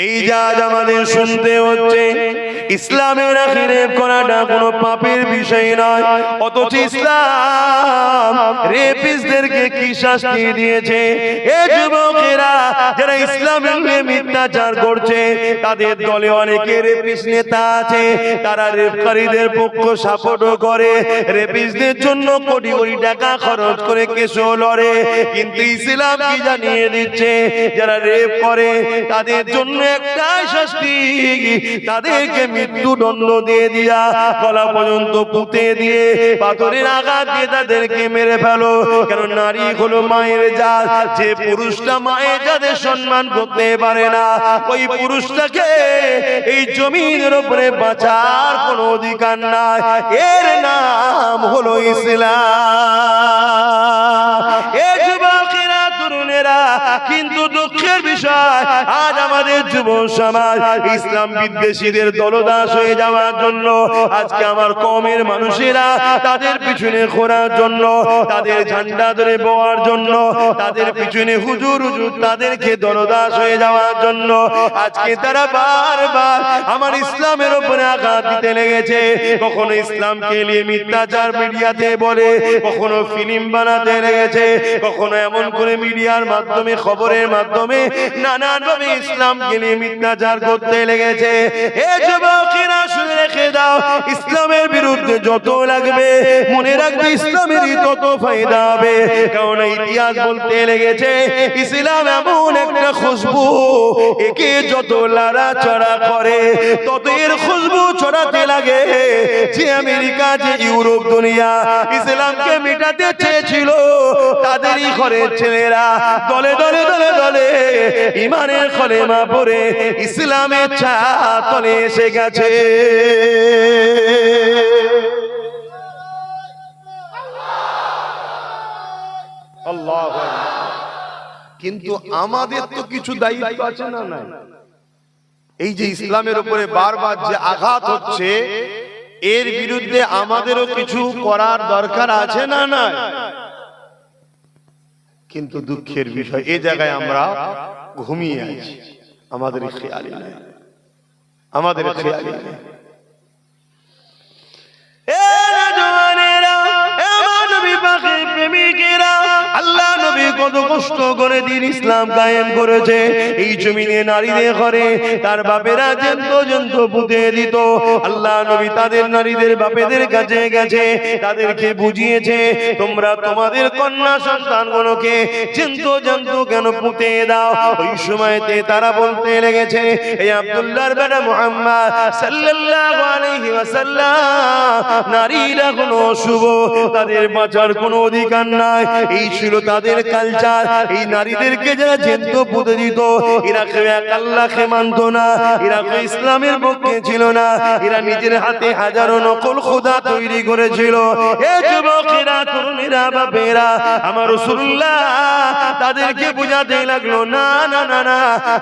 এই যে আজ আমাদের শুনতে হচ্ছে ইসলামের রেপ করাটা কোনো পাপের বিষয় নয়, অথচ ইসলাম রেপিস্টদেরকে কি শাস্তি দিয়েছে। এই যুবকেরা যারা ইসলামের মিথ্যাচার করছে, তাদের দলে অনেকে রেপিস্ট নেতা আছে, তারা রেপকারীদের পক্ষ সাপোর্টও করে, রেপিস্টদের জন্য কোটি কোটি টাকা খরচ করে কেসও লড়ে। কিন্তু ইসলাম কি জানিয়ে দিচ্ছে, যারা রেপ করে তাদের জন্য একটাই শাস্তি, তাদেরকে মৃত্যুদণ্ড দিয়ে দিয়া গলা পর্যন্ত পুঁতে দিয়ে পাথরের আঘাত দিয়ে তাদেরকে মেরে ফেলো। কারণ নারী হলো মায়ের জাত, যে পুরুষটা মায়ের জাতের সম্মান করতে পারে না, ওই পুরুষটাকে এই জমিনের উপরে বাঁচার কোনো অধিকার নাই। এর নাম হলো ইসলাম। এ যুবকেরা, তরুণেরা, কিন্তু দুঃখের বিষয় আজ আমাদের যুব সমাজ ইসলাম বিদ্বেষীদের দলদাস হয়ে যাওয়ার জন্য, আজকে আমার কওমের মানুষেরা তাদের পিছনে ঘোরার জন্য, তাদের ঝান্ডা ধরে বওয়ার জন্য, তাদের পিছনে হুজুর হুজুর তাদেরকে দলদাস হয়ে যাওয়ার জন্য আজকে তারা বারবার আমার ইসলামের উপরে আঘাত দিতে লেগেছে। কখনো ইসলামকে নিয়ে মিথ্যাচার মিডিয়াতে বলে, কখনো ফিল্ম বানাতে লেগেছে, কখনো এমন করে মিডিয়ার মাধ্যমে, খবরের মাধ্যমে নানানভাবে ইসলামকে নিয়ে মিথ্যাচার করতে লেগেছে। এ যুবকেরা শুনে রেখে দাও, ইসলামের বিরুদ্ধে যত লাগবে মনে রাখবে ইসলামেরই তত ফায়দা হবে। কারণ ইতিহাস বলতে লেগেছে ইসলাম এমন একটা খুশবু, একে যত লড়াচড়া করে তত এর খুশবু ছড়াতে লাগে। যে আমেরিকা, যে ইউরোপ দুনিয়া ইসলামকে মেটাতে চেয়েছিল, তাদেরই ঘরের ছেলেরা দলে দলে দলে দলে ইমানের কলেমা পড়ে ইসলামের ছাতলে এসে গেছে। আল্লাহু আকবার। কিন্তু আমাদের তো কিছু দায়িত্ব আছে না? না, এই যে ইসলামের উপরে বারবার যে আঘাত হচ্ছে, এর বিরুদ্ধে আমাদেরও কিছু করার দরকার আছে না? না, কিন্তু দুঃখের বিষয় এই জায়গায় আমরা ঘুমিয়ে আছি, আমাদের খেয়ালই নাই, আমাদের খেয়ালই নাই। আল্লাহ নবী কত কষ্ট করে দিন ইসলাম কায়েম করেছে। এই জমিনে নারীদের ঘরে তার বাপেরা জন্ত পুঁতে দিত। আল্লাহ নবী তাদের নারীদের বাপেদের কাছে গেছে, তাদেরকে বুঝিয়েছে, তোমরা তোমাদের কন্যা সন্তানগুলোকে জন্ত কেন পুঁতে দাও। ওই সময়তে তারা বলতে লেগেছে, এই আব্দুল্লাহর বেটা মুহাম্মদ সাল্লাল্লাহু আলাইহি ওয়াসাল্লাম, নারীরা কোনো অশুভ, তাদের বাঁচার কোনো অধিকার নাই। এই ছিল তাদের কালচার। এই নারীদেরকে যারা জেন্ত পুঁতে দিত, এরা কেউ এক আল্লাহকে মানত না, এরা কেউ ইসলামের পক্ষে ছিল না, এরা নিজের হাতে হাজারো নকল খোদা তৈরি করেছিল। এ যুবকেরা, তরুণীরা, বাপেরা, আমার রাসূলুল্লাহ তাদেরকে বোঝাতে লাগলো, না না না না,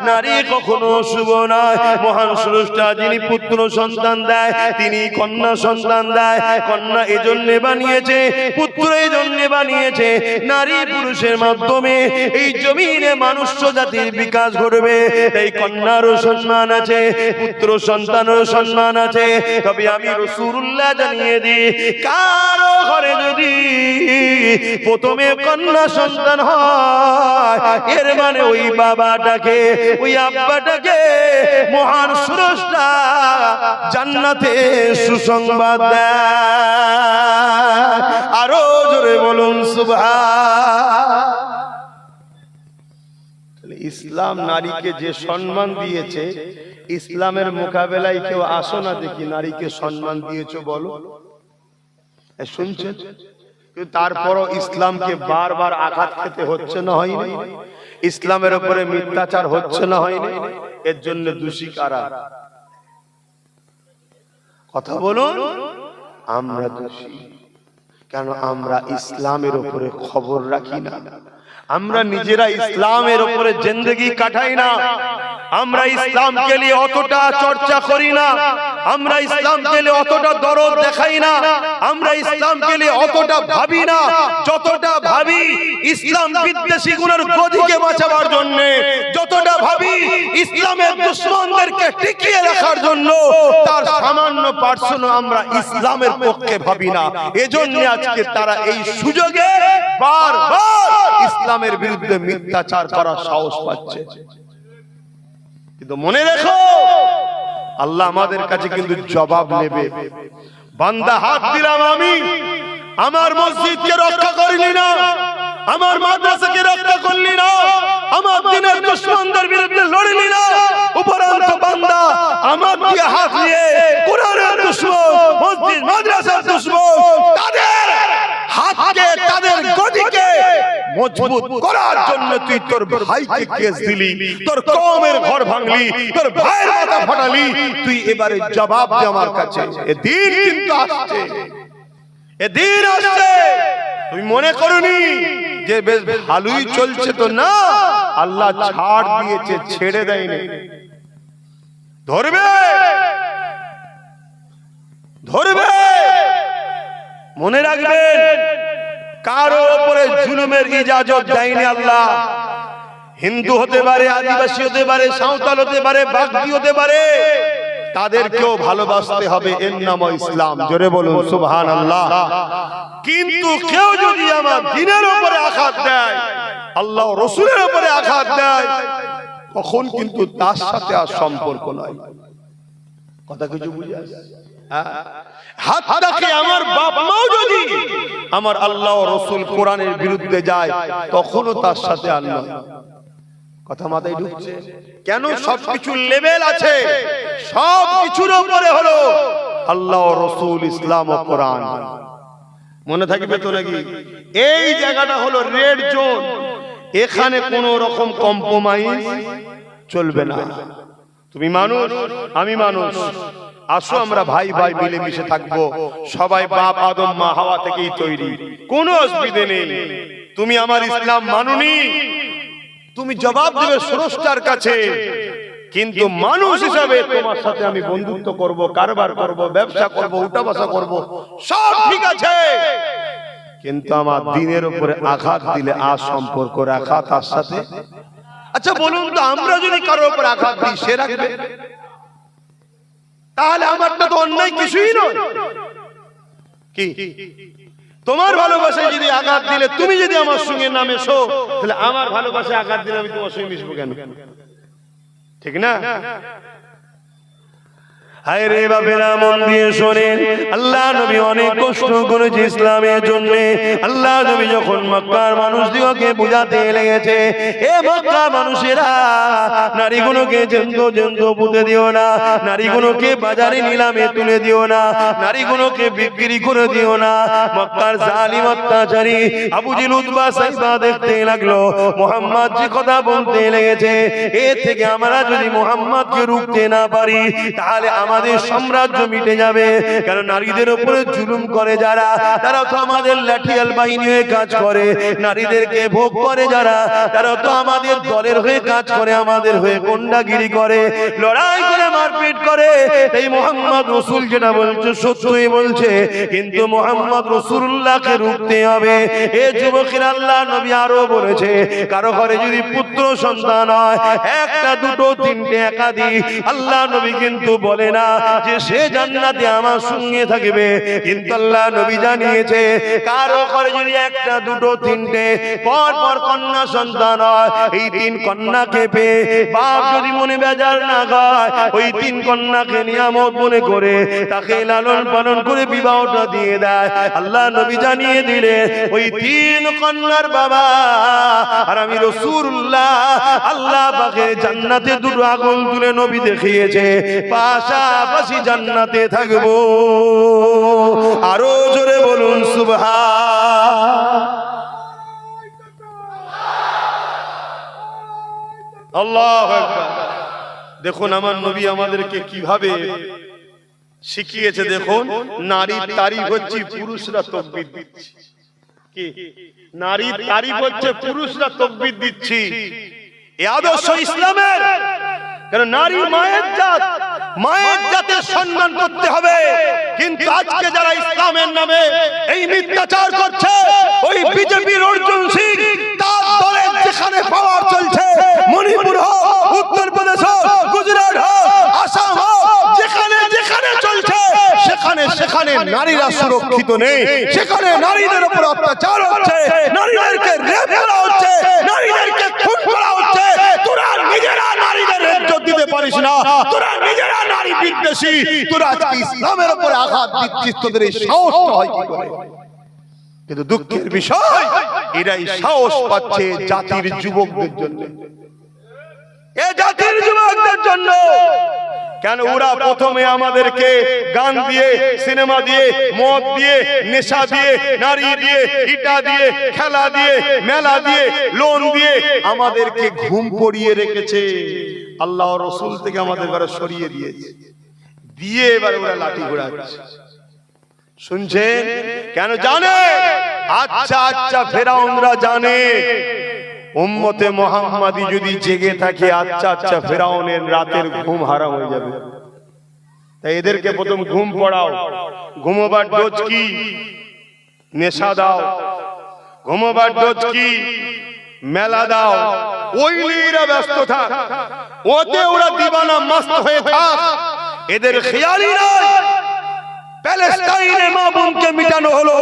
নারী কখনো অশুভ নয়। মহান স্রষ্টা যিনি পুত্র সন্তান দেয়, তিনি কন্যা সন্তান দেয়। কন্যা এজন্য বানিয়েছে, পুত্র এজন্য বানিয়েছে, নারী পুরুষের মাধ্যমে এই জমিনে মানুষ জাতির বিকাশ ঘটবে। এই কন্যারও সম্মান আছে, পুত্র সন্তানেরও সম্মান আছে। তবে আমি রাসূলুল্লাহ জানিয়ে দিই, কারো ঘরে যদি প্রথমে কন্যা সন্তান হয়, এর মানে ওই বাবাটাকে, ওই আব্বাটাকে মহান স্রষ্টা জান্নাতে সুসংবাদ দেয়। আরো জোরে বলুন সুবহান। ইসলাম নারীকে যে সম্মান দিয়েছে, ইসলামের মোকাবেলায় কেউ আসো না দেখি নারীকে সম্মান দিয়েছো বলো। শুনছেন? তারপরও ইসলামকে বারবার আঘাত খেতে হচ্ছে না, হয়নি? ইসলামের উপরে মিথ্যাচার হচ্ছে না, হয়নি? এর জন্য দোষী কারা? কথা বলুন। আমরা দোষী, কেন আমরা ইসলামের উপরে খবর রাখি না, আমরা নিজেরা ইসলামের উপরে জিন্দেগি কাটাই না, আমরা ইসলামকে নিয়ে অতটা চর্চা করি না। আমরা ইসলামকে নিয়ে অতটা দরদ দেখাই না, আমরা ইসলামকে নিয়ে অতটা ভাবি না, যতটা ভাবি ইসলাম বিদ্বেষী গুলোর গদিকে বাঁচাবার জন্য, যতটা ভাবি ইসলামের দুশমনদেরকে টিকিয়ে রাখার জন্য। তার সামান্য পার্সেন্ট আমরা ইসলামের পক্ষে ভাবি না। এজন্য আজকে তারা এই সুযোগে বারবার ইসলামের বিরুদ্ধে মিথ্যাচার করার সাহস পাচ্ছে। কিন্তু মনে রেখো, আল্লাহ আমাদের কাছে কিন্তু জবাব নেবে। বান্দা হাত দিলাম আমি, আমার মসজিদকে রক্ষা করলি না, আমার মাদ্রাসাকে রক্ষা করলি না, আমার দ্বীনের দুশমনদের বিরুদ্ধে লড়লি না, উপরন্ত বান্দা আমার দিয়ে হাত নিয়ে কোরআনের দুশমন, মসজিদ মাদ্রাসার দুশমন, তাদের হাতকে, তাদের গদিকে মজবুত করার জন্য তুই তোর ভাইকে কেস দিলি, তোর কওমের ঘর ভাঙলি, তোর ভাইয়ের মাথা ফাটালি। তুই এবারে জবাব দে আমার কাছে। এদিন কিন্তু আসছে, এদিন আসছে। তুমি মনে করনি যে বেশ ভালোই চলছে, তো না, আল্লাহ ছাড় দিয়েছে, ছেড়ে দেয়নি। ধরবে, ধরবে। মনে রাখবেন, কারো উপরে জুলুমের ইজাজত দেয়নি আল্লাহ। হিন্দু হতে পারে, আদিবাসী হতে পারে, সাঁওতাল হতে পারে, বাগদি হতে পারে, তাদেরকেও ভালোবাসতে হবে। এর নাম ইসলাম। জোরে বলুন সুবহানাল্লাহ। কিন্তু কেউ যদি আমার দ্বীনের উপরে আঘাত দেয়, আল্লাহ রাসূলের উপরে আঘাত দেয়, তখন কিন্তু তার সাথে আর সম্পর্ক নয়। কথা কিছু বুঝে আসে? হাতটাকে আমার বাপ মাও যদি আমার আল্লাহ ও রাসূল কোরআনের বিরুদ্ধে যায়, তখনও তার সাথে আর নয়। কথা মাথায় ঢুকছে? কেন? সবকিছুর লেভেল আছে, সবকিছুর উপরে হলো আল্লাহ ও রাসূল, ইসলাম ও কোরআন। মনে থাকবে তো নাকি? এই জায়গাটা হলো রেড জোন, এখানে কোনো রকম কম্প্রোমাইজ চলবে না। তুমি মানুষ, আমি মানুষ, আসো আমরা ভাই ভাই মিলেমিশে থাকবো। সবাই বাপ আদম মা হাওয়া থেকেই তৈরি, কোনো অসুবিধা নেই। তুমি আমার ইসলাম মানুনি, তুমি জবাব দেবে স্রষ্টার কাছে। কিন্তু মানুষ হিসাবে তোমার সাথে আমি বন্ধুত্ব করব, কারবার করব, ব্যবসা করব, উঠা বসা করব, সব ঠিক আছে। কিন্তু আমার দ্বীনের উপরে আঘাত দিলে আর সম্পর্ক রাখা তার সাথে। আচ্ছা বলুন তো, আমরা যদি কারোর উপর আঘাত দিই, সে রাখবে? তাহলে আমারটা তো অন্যায় কিছুই নয়। কি তোমার ভালোবাসায় যদি আঘাত দিলে, তুমি যদি আমার সঙ্গে না মেশো, তাহলে আমার ভালোবাসায় আঘাত দিলে আমি তোমার সঙ্গে মিশবো কেন? ঠিক না? হায় রে বাপেরা, মন দিয়ে শোনেন, আল্লাহ নবী অনেক কষ্ট করেছে ইসলামের জন্য। আল্লাহ নবী যখন মক্কার মানুষদিগকে বুঝাতে লেগেছে, এ মক্কার মানুষেরা, নারীগুলোকে জন্তু জন্তু পুঁতে দিও না, নারীগুলোকে বাজারে নিলামে তুলে দিও না, নারীগুলোকে বিক্রি করে দিও না। মক্কার জালিম অত্যাচারী আবু জেহেল, উতবা, সাইবা দেখতে লাগলো মুহাম্মদ যে কথা বলতে লেগেছে, এর থেকে আমরা যদি মুহাম্মদকে রুখতে না পারি, তাহলে আমাদের সাম্রাজ্য মিটে যাবে। কারণ নারীদের উপরে জুলুম করে যারা, তারা তো আমাদের লাঠিয়াল বাহিনী হয়ে কাজ করে। নারীদেরকে ভোগ করে যারা, তারা তো আমাদের দলের হয়ে কাজ করে, আমাদের হয়ে গুন্ডাগিরি করে, লড়াই করে, মারপিট করে। এই মুহাম্মদ রাসূল যেটা বলছে সত্যই বলছে, কিন্তু মুহাম্মদ রাসূলুল্লাহকে রুখতে হবে। এ যুবকেরা, আল্লাহ নবী আরো বলেছে, কারো ঘরে যদি পুত্র সন্তান হয়, একটা, দুটো, তিনটে, একাধিক, আল্লাহ নবী কিন্তু বলে না যে সে জান্নাতে আমার সঙ্গে থাকবে। কিন্তু আল্লাহ নবী জানিয়েছে, কারো ঘরে যদি একটা, দুটো, তিনটে পর পর কন্যা সন্তান হয়, এই তিন কন্যাকে পেয়ে বাপ যদি মনে বেজার না হয়, ওই তিন কন্যাকে নিয়ামত মনে করে তাকে লালন পালন করে বিবাহটা দিয়ে দেয়। আল্লাহ নবী জানিয়ে দিলেন, ওই তিন কন্যার বাবা আর আমি রাসূলুল্লাহ, আল্লাহ পাকের জান্নাতে দুটো আগুন তুলে নবী দেখিয়েছে, পাশাপাশি জান্নাতে থাকবো। আরো জোরে বলুন সুবহান আল্লাহু আকবার। দেখুন আমার নবী আমাদেরকে কিভাবে শিখিয়েছে। দেখুন, নারীর তারিফ হচ্ছে পুরুষরা তাকবীর দিচ্ছে। কি নারীর তারিফ হচ্ছে পুরুষরা তাকবীর দিচ্ছি। এই আদর্শ ইসলামের। কারণ নারী মায়ের জাত, মায়ের জাতের সম্মান করতে হবে। কিন্তু আজকে যারা ইসলামের নামে এই মিথ্যাচার করছে, ওই বিজেপির অর্জুন সিং তার দলের যেখানে পাওয়ার চলছে, মণিপুর হোক, উত্তরপ্রদেশ হোক, গুজরাট হোক, আসাম হোক, যেখানে যেখানে চলছে সেখানে সেখানে নারীরা সুরক্ষিত নেই, সেখানে নারীদের উপর অত্যাচার হচ্ছে, নারীদেরকে রেপ করা হচ্ছে, নারীদেরকে খুন করা হচ্ছে। তোরা নিজেরা নারীদের ইজ্জত দিতে পারিস না, তোরা নিজেরা নারী বিদ্বেষী, তোরা আজকে ইসলামের উপর আঘাত দিচ্ছিস, তোদের এই সাহসটা হয় কি করে? কিন্তু দুঃখের বিষয়, এরাই সাহস পাচ্ছে জাতির যুবকদের জন্য, এ জাতির যুবকদের জন্য। কেন ওরা প্রথমে আমাদেরকে গান দিয়ে, সিনেমা দিয়ে, মদ দিয়ে, নেশা দিয়ে, নারী দিয়ে, ইটা দিয়ে, খেলা দিয়ে, মেলা দিয়ে, লোন দিয়ে আমাদেরকে ঘুম পড়িয়ে রেখেছে। আল্লাহ রাসূল থেকে আমাদের ঘরে সরিয়ে দিয়েছে, দিয়ে এবারে ওরা লাঠি ঘোরাচ্ছে। শুনছেন? কেন জানে? আচ্ছা আচ্ছা ফেরাউনরা জানে উম্মতে মুহাম্মাদি যদি জেগে থাকে, আচ্ছা আচ্ছা ফেরাউনের রাতের ঘুম হারাম হয়ে যাবে। তাই এদেরকে প্রথম ঘুম পড়াও। ঘুমোবার ডোজ কি? নেশা দাও। ঘুমোবার ডোজ কি? মেলা দাও। ওই নিয়ে এরা ব্যস্ত থাক, ওতে ওরা দিবানা মস্ত হয়ে থাক। এদের খেয়ালই নাই প্যালেস্টাইনে মা বোনকে মিটানো হলো,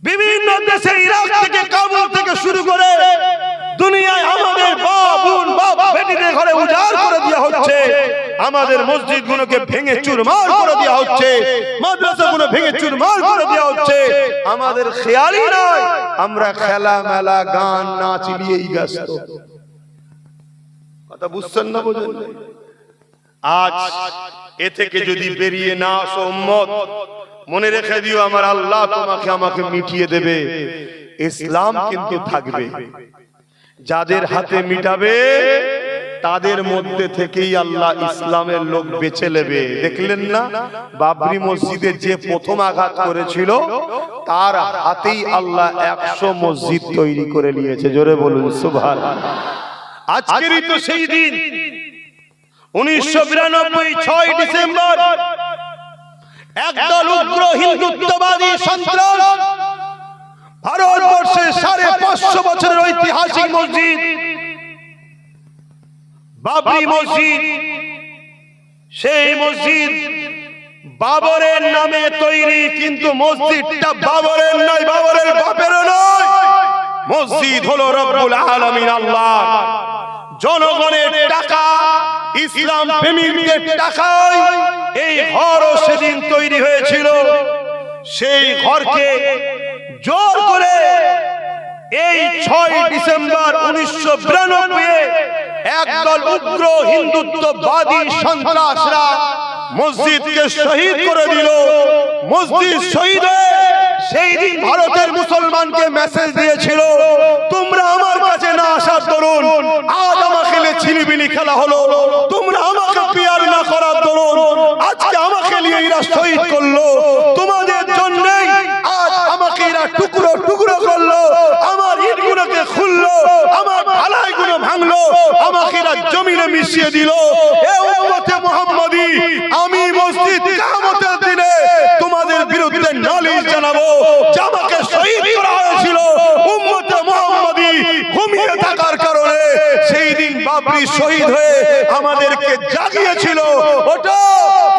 বিভিন্ন দেশে, ইরাক থেকে, কাবুল থেকে শুরু করে দুনিয়ায় আমাদের বাপ বোন, বাপ বেটিদের ঘরে উজাড় করে দেওয়া হচ্ছে, আমাদের মসজিদগুলোকে ভেঙে চুরমার করে দেওয়া হচ্ছে, মাদ্রাসাগুলো ভেঙে চুরমার করে দেওয়া হচ্ছে। আমাদের খেয়ালই নয়, আমরা খেলা মেলা গান নাচ নিয়েই ব্যস্ত। কথা বুঝছেন না? বোঝেন? আজ এ থেকে যদি বেরিয়ে না আসো উম্মত, মনে রেখে দিও আমার আল্লাহ তোমাকে আমাকে মিটিয়ে দেবে। ইসলাম কিন্তু থাকবে, যাদের হাতে মিটাবে তাদের মধ্যে থেকেই আল্লাহ ইসলামের লোক বেছে নেবে। দেখলেন না বাবরি মসজিদে যে প্রথম আঘাত করেছিল, তার হাতেই আল্লাহ 100 মসজিদ তৈরি করে নিয়েছে। জোরে বলুন সুবহানাল্লাহ। আজকেরই তো সেই দিন, 1992 6 ডিসেম্বর একদল উগ্র হিন্দুত্ববাদী সন্ত্রাস ভারতবর্ষের 550 বছরের ঐতিহাসিক মসজিদ বাবরি মসজিদ, সেই মসজিদ বাবরের নামে তৈরি, কিন্তু মসজিদটা বাবরের নয়, বাবরের বাপেরও নয়। মসজিদ হলো রব্বুল আলামিন আল্লাহ, জনগণের টাকা, ইসলাম প্রেমীদের টাকায় এই ঘরও সেদিন তৈরি হয়েছিল। সেই ঘরকে জোর করে এই 6 ডিসেম্বর 1992 একদল উগ্র হিন্দুত্ববাদী সন্ত্রাসরা মসজিদকে শহীদ করে দিল। মসজিদ শহীদ হয়ে সেই দিন ভারতের মুসলমানকে মেসেজ দিয়েছিল, তোমরা আমার কাছে না আসার দরুন আজ আমাকে ছিলিবিলি খেলা হলো, তোমরা আমাকে পিয়ার না করার দরুন আজকে আমাকে নিয়ে এরা শহীদ করলো, তোমাদের জন্যই আজ আমাকে এরা টুকরো টুকরো করলো, আমার ইটগুলোকে খুললো, আমার ঢালাইগুলো ভাঙলো, আমাকে এরা জমিনে মিশিয়ে দিল। এ উম্মতে মুহাম্মাদি, আমি মসজিদ কিয়ামতের দিনে তোমাদের বিরুদ্ধে নালিশ জানাবো যে আমাকে শহীদ করা হয়েছিল। উম্মতে মুহাম্মাদি ঘুমিয়ে থাকার কারণে সেই দিন বাবরি শহীদ হয়ে আমাদেরকে জাগিয়েছিল। ওটা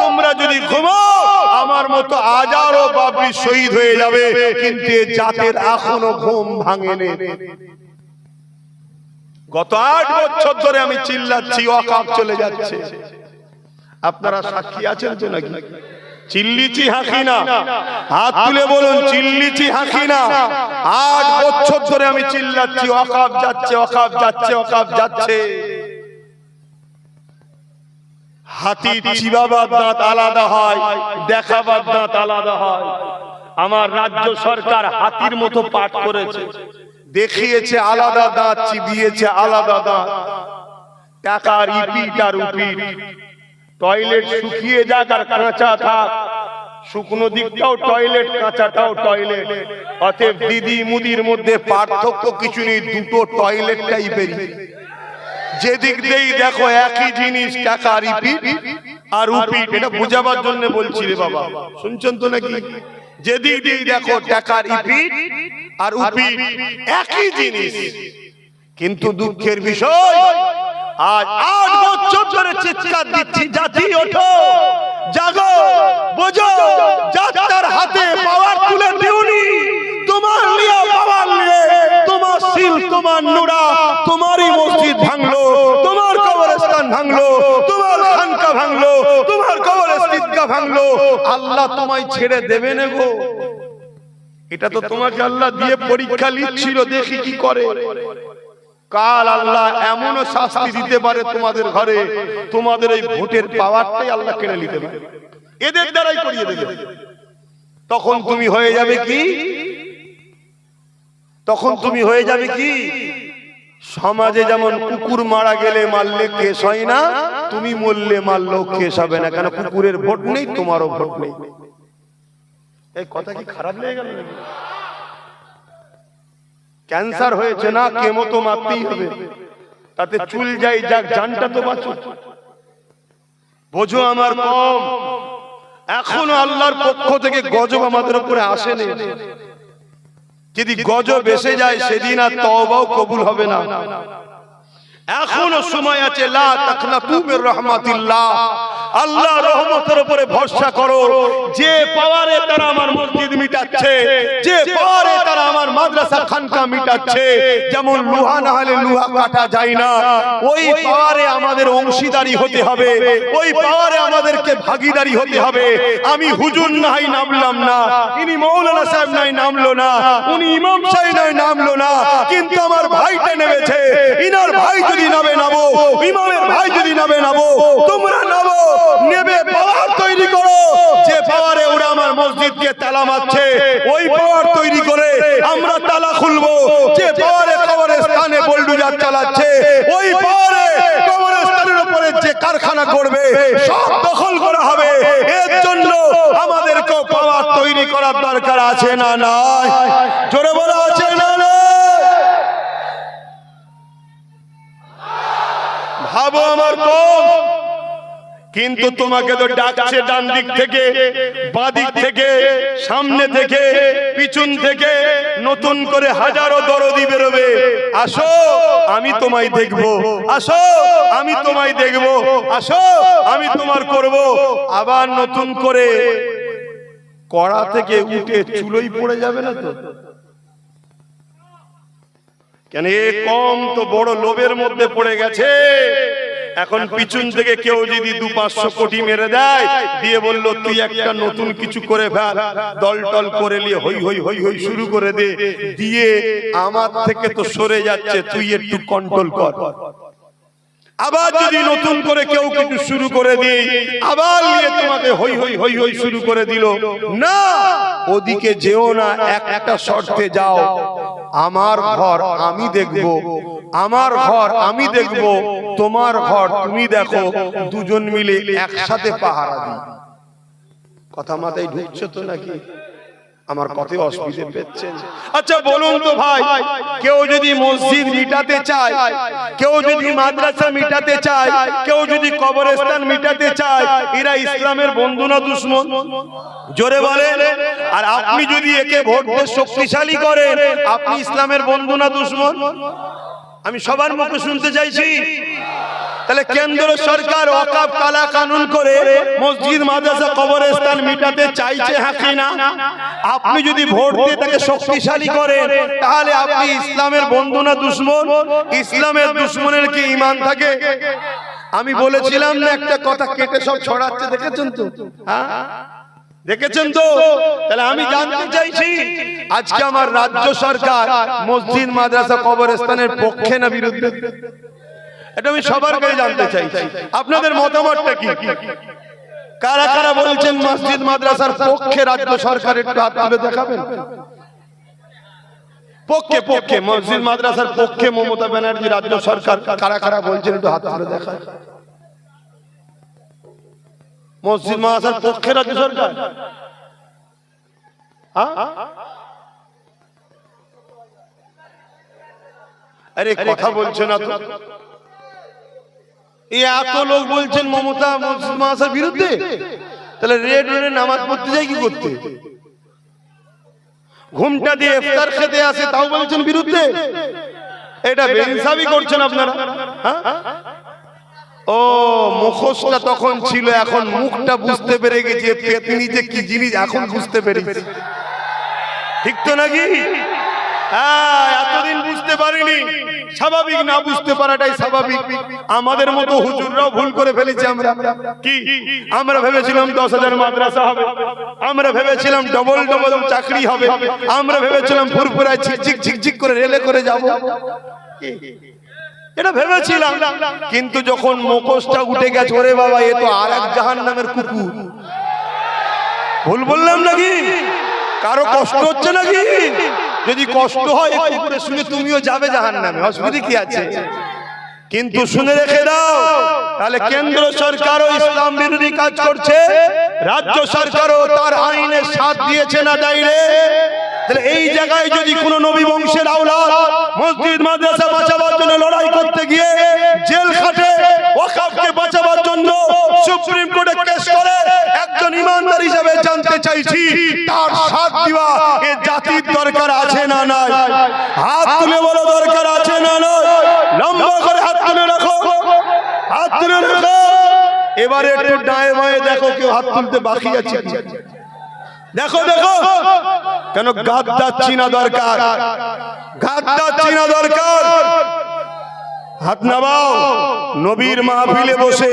তোমরা যদি ঘুমাও, আমার মতো হাজারো বাবরি শহীদ হয়ে যাবে, কিন্তু এ জাতের এখনো ঘুম ভাঙেনি। গত 8 বছর ধরে আমি চিল্লাচ্ছি ওয়াকফ চলে যাচ্ছে, আপনারা সাক্ষী আছেন তো নাকি? চিল্লিছি হাঁকি না, হাত তুলে বলুন চিল্লিছি হাঁকি না। 8 বছর ধরে আমি চিল্লাচ্ছি ওয়াকফ যাচ্ছে, ওয়াকফ যাচ্ছে, ওয়াকফ যাচ্ছে। হাতি চিবাবার দাঁত আলাদা হয়, দেখাবার দাঁত আলাদা হয়। আমার রাজ্য সরকার হাতির মতো পাঠ করেছে, দেখিয়েছে আলাদা দাঁত, চিবিয়েছে আলাদা দাঁত। টাকার ইপিট আর উপিট, টয়লেট শুকিয়ে যাক আর কাঁচা থাক, শুকনো দিকটাও টয়লেট, কাঁচাটাও টয়লেট। অতএব দিদি মুদির মধ্যে পার্থক্য কিছু নেই, দুটো টয়লেট টাইপেরই। যেদিক দিয়েই দেখো একই জিনিস, টাকা রিপিট আর উপিট। এটা বোঝাবার জন্য বলছি রে বাবা, শুনছেন তো নাকি? যেদিক দিয়েই দেখো টাকা রিপিট আর উপিট, একই জিনিস। কিন্তু দুঃখের বিষয়, আজ 8 বছর ধরে চিৎকার দিচ্ছি, জাতি ওঠো, জাগো, বোঝো, যার হাতে পাওয়ার তুলে দিওনি, তোমার লিয়া পাওয়ার নিয়ে তোমার সিল, তোমার নুরা, তোমারই মসজিদ ভাঙলো, তোমার কবরস্থান ভাঙলো, তোমার খানকা ভাঙলো, তোমার কবরস্থানকা ভাঙলো, আল্লাহ তোমায় ছেড়ে দেবে না গো। এটা তো তোমাকে আল্লাহ দিয়ে পরীক্ষা নিচ্ছিল, দেখি কি করে। কাল আল্লাহ এমনও শাস্তি দিতে পারে তোমাদের ঘরে, তোমাদের এই ভোটের পাওয়ারটাই আল্লাহ কেড়ে নিতে পারে, এদের দ্বারাই করিয়ে দেবে। তখন তুমি হয়ে যাবে কি? তখন তুমি হয়ে যাবে কি? সমাজে যেমন কুকুর মারা গেলে মারলে কেস হয় না, তুমি মরলে মারলেও কেস হবে না, কেন কুকুরের ভোট নেই, তোমারও ভোট নেই। এই কথা কি খারাপ লেগে গেল? ক্যান্সার হয়েছে না, কেমো তো মারতেই হবে, তাতে চুল যাই যাক, জানটা তো বাঁচো। বোঝো আমার কম, এখনো আল্লাহর পক্ষ থেকে গজব আমাদের উপরে আসেনি। যদি গজব এসে যায় সেদিন আর তওবাও কবুল হবে না। এখনো সময় আছে, লা তাকনাতু মির রাহমাতিল্লাহ, আল্লাহর রহমতের উপরে ভরসা করো। যে পাওয়ারে তারা আমার মসজিদ মিটাচ্ছে, যে পাওয়ারে তারা আমার মাদ্রাসা খানকা মিটাচ্ছে, যেমন লোহা না হলে লোহা কাটা যায় না, ওই পাওয়ারে আমাদের অংশীদারি হতে হবে, ওই পাওয়ারে আমাদেরকে ভাগীদারি হতে হবে। আমি হুজুর নাই নামলাম না, ইনি মৌলানা সাহেব নাই নামলো না, উনি ইমাম সাহেব নাই নামলো না, কিন্তু আমার ভাইটা নেমেছে। ইনার ভাই যদি নামে নামো, ইমামের ভাই যদি নামে নামো, তোমরা নামো, নেবে পাওয়ার তৈরি করো। যে পাওয়ারে ওরা আমার মসজিদকে তালা মারছে, ওই পাওয়ার তৈরি করে আমরা তালা খুলবো। যে পাওয়ারে কবরস্থানে বুলডোজার চালাচ্ছে, ওই পাওয়ারে কবরস্থানের উপরে যে কারখানা করবে সব দখল করা হবে। এর জন্য আমাদেরকে পাওয়ার তৈরি করার দরকার আছে না নাই? জোরে বলা আছে না নাই? ভাবো আমার কম, কিন্তু তোমাকে তো ডাকছে ডান দিক থেকে, বাঁ দিক থেকে, সামনে থেকে, পিছন থেকে, নতুন করে হাজারো দরদি বেরোবে। আসো আমি তোমায় দেখবো, আসো আমি তোমায় দেখবো, আসো আমি তোমার করব। আবার নতুন করে কড়া থেকে উঠে চুলোই পড়ে যাবে না তো? কেন এ কম তো বড় লোভের মধ্যে পড়ে গেছে। এখন পিছন থেকে কেউ যদি 200-500 কোটি মেরে দেয়, দিয়ে বললো তুই একটা নতুন কিছু করে ফেল, দল টল করে নিয়ে হই হই হই হই শুরু করে দে, দিয়ে আমার থেকে তো সরে যাচ্ছে, তুই একটু কন্ট্রোল কর। আবার যদি নতুন করে কেউ কিছু শুরু করে দেয়, আবার নিয়ে তোমাকে হই হই হই হই শুরু করে দিল। না, ওদিকে যেও না, একটা শর্তে যাও, আমার ঘর আমি দেখবো, আমার ঘর আমি দেখবো, তোমার ঘর তুমি দেখো, দুজন মিলে একসাথে পাহারা দিই। কথা মাথায় ঢুকছে তো নাকি? আমার কথায় অসুবিধে পেয়েছেন? আচ্ছা বলুন তো ভাই, কেউ যদি মসজিদ মিটাতে চায়, কেউ যদি মাদ্রাসা মিটাতে চায়, কেউ যদি কবরস্থান মিটাতে চায়, এরা ইসলামের বন্ধু না দুশমন? জোরে বলেন। আর আপনি যদি একে ভোট দিয়ে শক্তিশালী করেন, আপনি ইসলামের বন্ধু না দুশমন? আমি সবার মুখে শুনতে চাইছি। তাহলে কেন্দ্র সরকার ওয়াকফ কালা কানুন করে মসজিদ মাদ্রাসা কবরস্থান মিটাতে চাইছে, হ্যাঁ কি না? আপনি যদি ভোট দিয়ে তাকে শক্তিশালী করেন, তাহলে আপনি ইসলামের বন্ধু না দুশমন? ইসলামের দুশমনের কি ঈমান থাকে? আমি বলেছিলাম না একটা কথা কেটে সব ছড়াচ্ছে, দেখেছেন তো? হ্যাঁ দেখেছেন তো? তাহলে আমি জানতে চাইছি, আজকে আমার রাজ্য সরকার মসজিদ মাদ্রাসা কবরস্থানের পক্ষে না বিরুদ্ধে? এটা আমি সবার কাছে জানতে চাইছি, আপনাদের মতামতটা কি? কারা কারা বলছেন মসজিদ মাদ্রাসার পক্ষে রাজ্য সরকার? একটু হাত তুলে দেখাবেন। পক্ষে, পক্ষে, মসজিদ মাদ্রাসার পক্ষে মমতা ব্যানার্জি রাজ্য সরকার কারা কারা বলছেন একটু হাত তুলে দেখান। মসজিদ মাদ্রাসার পক্ষে রাজ্য সরকার? আরে কথা বলছে না তো? এই এত লোক বলছেন মমতা মসজিদ মাদ্রাসার বিরুদ্ধে, তাহলে রেড রোডে নামাজ পড়তে যাই কি করতে? ঘুমটা দিয়ে ইফতার খেতে আসে তাও বলছেন বিরুদ্ধে। এটা বেইনসাফি করছেন আপনারা। হ্যাঁ, ও মুখোশটা তখন ছিল, এখন মুখটা বুঝতে পেরে গেছে পেতনি যে কি জিনিস, এখন বুঝতে পেরেছি। ঠিক তো নাকি? হ্যাঁ, এতদিন বুঝতে পারিনি, স্বাভাবিক, না বুঝতে পারাটাই স্বাভাবিক। আমাদের মতো হুজুররাও ভুল করে ফেলেছি। আমরা কি, আমরা ভেবেছিলাম 10,000 মাদ্রাসা হবে, আমরা ভেবেছিলাম ডবল ডবল চাকরি হবে, আমরা ভেবেছিলাম ফুরফুরায় ঝিকঝিক ঝিকঝিক করে রেলে করে যাব, এটা ভেবেছিলাম। কিন্তু যখন মুখোশটা উঠে গেছে, ওরে বাবা, এ তো আর এক জাহান্নামের কুকুর। ভুল বললাম নাকি? কারো কষ্ট হচ্ছে নাকি? যদি কষ্ট হয় একটু করে শুনে তুমিও যাবে জাহান্নামে, অসুবিধা কি আছে? কিন্তু শুনে রেখে দাও, তাহলে কেন্দ্র সরকারও ইসলাম বিরোধী কাজ করছে, রাজ্য সরকারও তার আইনের সাথ দিয়েছে না দেয়নি? তাহলে এই জায়গায় যদি কোন নবী বংশের আওলাদ মসজিদ মাদ্রাসা বাঁচাবার জন্য লড়াই করতে গিয়ে জেল খাটে, ওয়াকফকে বাঁচাবার জন্য সুপ্রিম কোর্টে কেস করে, একজন ইমানদার হিসেবে জানতে চাইছি তার সাথ দিবা এ জাতির দরকার আছে না নাই? হাত তুলে বলো, দরকার আছে না নাই? লম্বা করে হাত তুলে রাখো, হাত তুলে রাখো। এবারে একটু ডায়ে বায়ে দেখো কেউ হাত তুলতে বাকি আছে। দেখো দেখো, কেন গাদ্দার চিনা দরকার, গাদ্দার চিনা দরকার। হাত নামাও। নবীর মাহফিলে বসে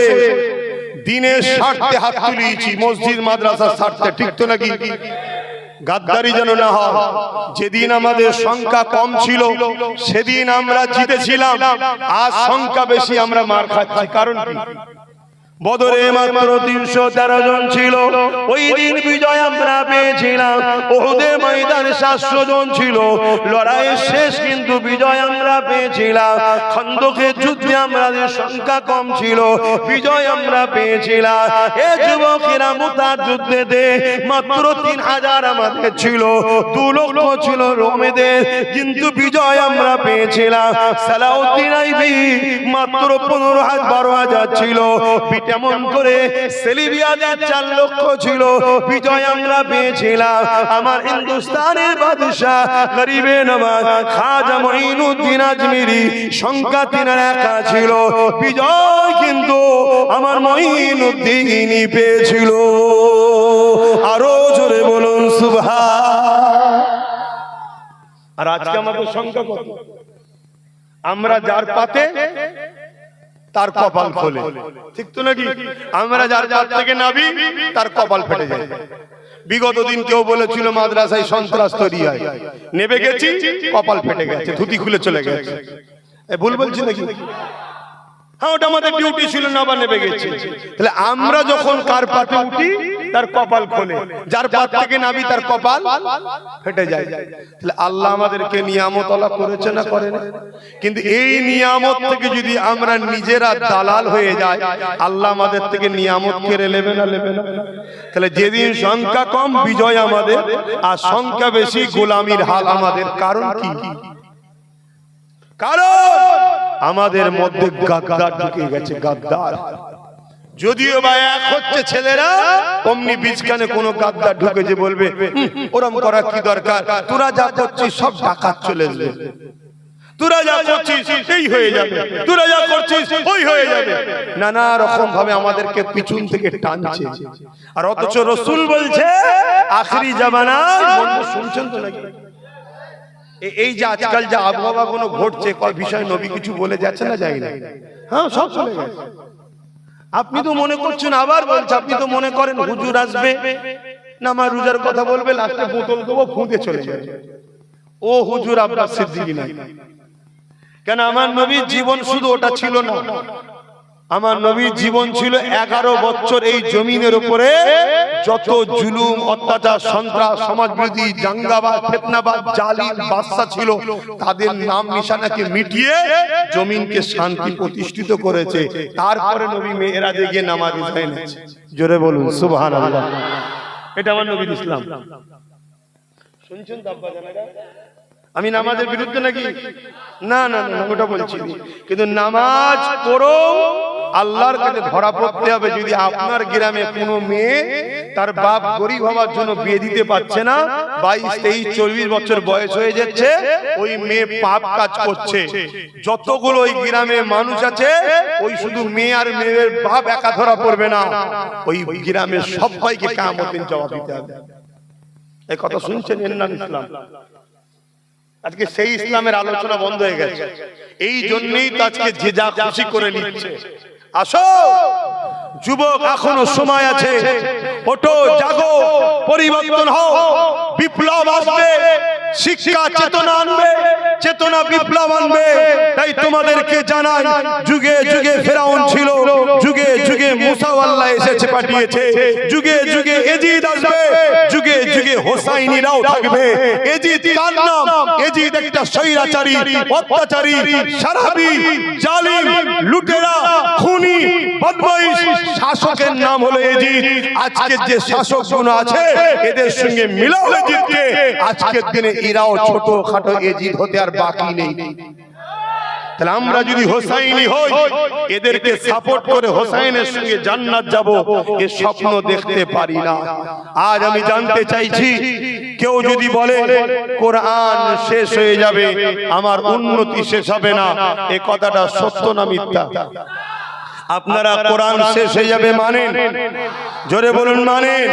দিনের স্বার্থে হাত তুলিয়েছি, মসজিদ মাদ্রাসার স্বার্থে, ঠিক তো নাকি? গাদ্দারি যেন না হয়। যেদিন আমাদের সংখ্যা কম ছিল সেদিন আমরা জিতেছিলাম, আজ সংখ্যা বেশি আমরা মার খাচ্ছি। কারণ কি? বদরে মাত্র 313 জন ছিল, ওই দিন বিজয় আমরা পেয়েছিলাম। ওহুদে ময়দানে 700 জন ছিল, লড়াইয়ের শেষ কিন্তু বিজয় আমরা পেয়েছিলাম। খন্দকের যুদ্ধে আমাদের সংখ্যা কম ছিল, বিজয় আমরা পেয়েছিলাম। এ যুবকেরা মুতার যুদ্ধেতে মাত্র 3000 আমাদের ছিল, 2 লক্ষ ছিল রোমেদের, কিন্তু বিজয় আমরা পেয়েছিলাম। সালাউদ্দিন আইবি মাত্র 12,000 ছিল, কেমন করে সেলিবিয়াদের 4 লক্ষ ছিল, বিজয় আমরা পেয়েছিলাম। আমার হিন্দুস্তানের বাদশা গরিবে নওয়াজ খাজা মঈনুদ্দিন আজমিরি সংখ্যা 3 একা ছিল, বিজয় কিন্তু আমার মঈনুদ্দিনই পেয়েছিল। আরো জোরে বলুন সুবহান। আর আজকে আমাদের সংখ্যা কত? আমরা যার পাতে তার কপাল খোলে, ঠিক তো নাকি? আমরা যার যার থেকে নাবি তার কপাল ফেটে যায়। বিগত দিন কেউ বলেছিল মাদ্রাসায় সন্ত্রাস তৈরি হয়, নেবে গেছি কপাল ফেটে গেছে, ধুতি খুলে চলে গেছে। ভুল বলছি নাকি? হ্যাঁ, ওটা আমাদের ডিউটি ছিল না, বা নেবে গেছি। তাহলে আমরা যখন কার পাতে উঠি তার কপাল খোলে, যার পাত থেকে নাবি তার কপাল ফেটে যায়। তাহলে আল্লাহ আমাদেরকে নিয়ামত আল্লাহ করেছে না করেন? কিন্তু এই নিয়ামত থেকে যদি আমরা নিজেরা দালাল হয়ে যাই, আল্লাহ আমাদের থেকে নিয়ামত কেড়ে নেবে না, নেবে না? তাহলে যেদিন সংখ্যা কম বিজয় আমাদের, আর সংখ্যা বেশি গোলামির হাল আমাদের। কারণ কি? কারণ আমাদের মধ্যে গাদ্দার ঢুকে গেছে, গাদ্দার। যদিও বা এক হচ্ছে ছেলেরা, অমনি বীজখানে কোন গাদ্দার ঢুকেছে, বলবে ওরম করা কি দরকার, তোরা যা করছিস সব ডাকাত চলে যাবে, তোরা যা করছিস এই হয়ে যাবে, তোরা যা করছিস ওই হয়ে যাবে। নানা রকম ভাবে আমাদেরকে পিছন থেকে টানছে। আর অথচ রাসূল বলছে আখেরি জামানায়, শুনছেন তো নাকি? এই যে আজকাল যে আবহাওয়া কোনো ঘটছে, কয় বিষয় নবী কিছু বলে যাচ্ছে না, যায় না? হ্যাঁ, সব চলে গেছে। আপনি তো মনে করছেন, আবার বলছে, আপনি তো মনে করেন হুজুর আসবে নামাজ রোজার কথা বলবে, লাস্টে বোতল দেবো, ফুঁকে চলে যাবে। ও হুজুর আপনার সিদ্দিকী নাই। কেন? আমার নবীর জীবন শুধু ওটা ছিল না, আমার নবীর জীবন ছিল 11 বছর এই জমিনের উপরে যত জুলুম, অত্যাচার, সন্ত্রাস, সমাজ বিরোধী, দাঙ্গাবাজ, ফিতনাবাজ, জালিম বাদশা ছিল, তাদের নাম নিশানাকে মিটিয়ে জমিনকে শান্তি প্রতিষ্ঠিত করেছে। তারপরে নবী মেরাজে গিয়ে নামাজ আদায় করেছে। জোরে বলুন সুবহানাল্লাহ। এটা আমার নবীর ইসলাম। শুনছেন তো আব্বা জানেরা? আমি নামাজের বিরুদ্ধে নাকি? না না না, ওটা বলছি, কিন্তু নামাজ পড়ো, আল্লাহর কাছে ধরা পড়তে হবে। যদি আপনার গ্রামে কোনো মেয়ে তার বাপ গরিব হওয়ার জন্য বিয়ে দিতে পারছে না, 22, 23, 24 বছর বয়স হয়ে যাচ্ছে, ওই মেয়ে পাপ কাজ করছে। যতগুলো ওই গ্রামে মানুষ আছে, ওই শুধু মেয়ে আর মেয়ের বাপ একা ধরা পড়বে না, ওই গ্রামের সবাইকে কিয়ামতের দিন জবাব দিতে হবে। এই কথা শুনছেন? এর নাম ইসলাম। আজকে সেই ইসলামের আলোচনা বন্ধ হয়ে গেছে। এই জন্যই তো আজকে যে যা খুশি করে নিচ্ছে। আসো যুবক, এখনো সময় আছে, ওঠো, জাগো, পরিবর্তন হও, বিপ্লব আসবে, শিক্ষা চেতনা আনবে, চেতনা বিপ্লব আনবে। তাই তোমাদেরকে জানাই, যুগে যুগে ফেরাউন ছিল, যুগে যুগে মুসা আল্লাহ এসেছে পাঠিয়েছে, যুগে যুগে এজিদ আসবে, যুগে যুগে হোসাইনিরাও থাকবে। এজিদ কার নাম? এজিদ একটা স্বৈরাচারী, অত্যাচারী, সারাবি, জালিম, লুটেরা, খুনি, বদমাইশ শাসকের নাম হলো এজিদ। আজকের যে শাসকগুলো আছে, এদের সঙ্গে মিলাও এজিদকে। আজকের দিনে এরাও ছোটখাটো এজিদ হতে আর বাকি নেই। তাহলে আমরা যদি হোসাইনি হই, এদেরকে সাপোর্ট করে হোসাইনের সঙ্গে জান্নাত যাব, এ স্বপ্ন দেখতে পারি না। আজ আমি জানতে চাইছি, কেউ যদি বলে কোরআন শেষ হয়ে যাবে, আমার উন্নতি শেষ হবে না, এ কথাটা সত্য না মিথ্যা? আপনারা কোরআন শেষ হয়ে যাবে মানেন? জোরে বলুন, মানেন?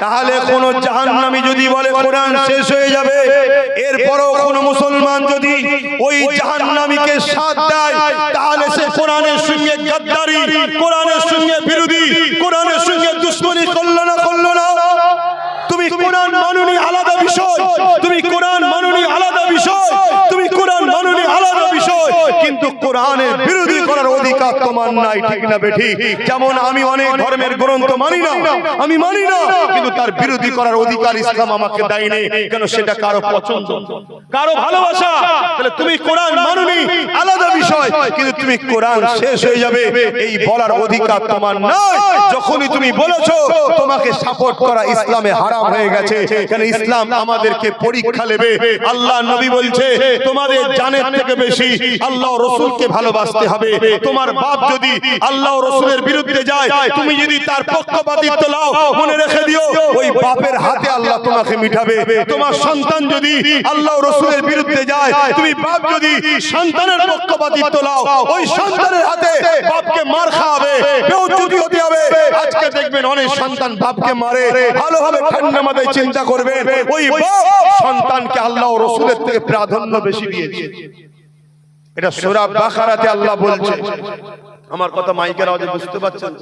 তাহলে কোন জাহান্নামী যদি বলে কোরআন শেষ হয়ে যাবে, এরপরও কোন মুসলমান যদি ওই জাহান্নামীকে সাথ দেয়, তাহলে সে কোরআনের সঙ্গে গাদ্দারি, কোরআনের সঙ্গে বিরোধী, কোরআনের সঙ্গে দুশমনী করলো না? করলো না? তুমি কোরআন মানুনি আলাদা বিষয়, তুমি কোরআন মানুনি আলাদা বিষয়, তুমি কোরআন মানুনি আলাদা বিষয়, কিন্তু কোরআনের বিরোধী করার অধিকার তোমার নাই, ঠিক না বেঠিক? যেমন আমি অনেক ধর্মের গ্রন্থ মানি না, আমি মানি না, কিন্তু তার বিরোধী করার অধিকার ইসলাম আমাকে দেয়নি। কেন? সেটা কারো পছন্দ, কারো ভালোবাসা। তাহলে তুমি কোরআন মানুনি আলাদা বিষয়, কিন্তু তুমি কোরআন শেষ হয়ে যাবে এই বলার অধিকার তোমার নাই। যখনই তুমি বলেছো তোমাকে সাপোর্ট করা ইসলামে হারাম হয়ে গেছে। কেন? ইসলাম আমাদেরকে পরীক্ষা নেবে। আল্লাহ নবী বলছে, তোমাদের জানের থেকে বেশি আল্লাহ রাসূলকে ভালোবাসতে হবে। তোমার বাপ যদি আল্লাহ রাসূলের বিরুদ্ধে যায়, তুমি যদি তার পক্ষপাতিত্ব নাও, মনে রেখে দিও, ওই বাপের হাতে আল্লাহ তোমাকে মিটাবে। তোমার সন্তান যদি আল্লাহ রাসূলের বিরুদ্ধে যায়, তুমি বাপ যদি সন্তানের পক্ষপাতিত্ব নাও, ওই সন্তানের হাতে বাপকে মার খাওয়াবে, বেউজ্জতি হতে হবে। আজকে দেখবেন অনেক সন্তান বাপকে মারে। ভালোভাবে ঠান্ডা মাথায় চিন্তা করবেন, ওই বাপ সন্তানকে আল্লাহ ও রাসূলের থেকে প্রাধান্য বেশি দিয়েছে। এটা সূরা বাকারাতে আল্লাহ বলছে। আমার কথা মাইকের আওয়াজে বুঝতে পারছেন?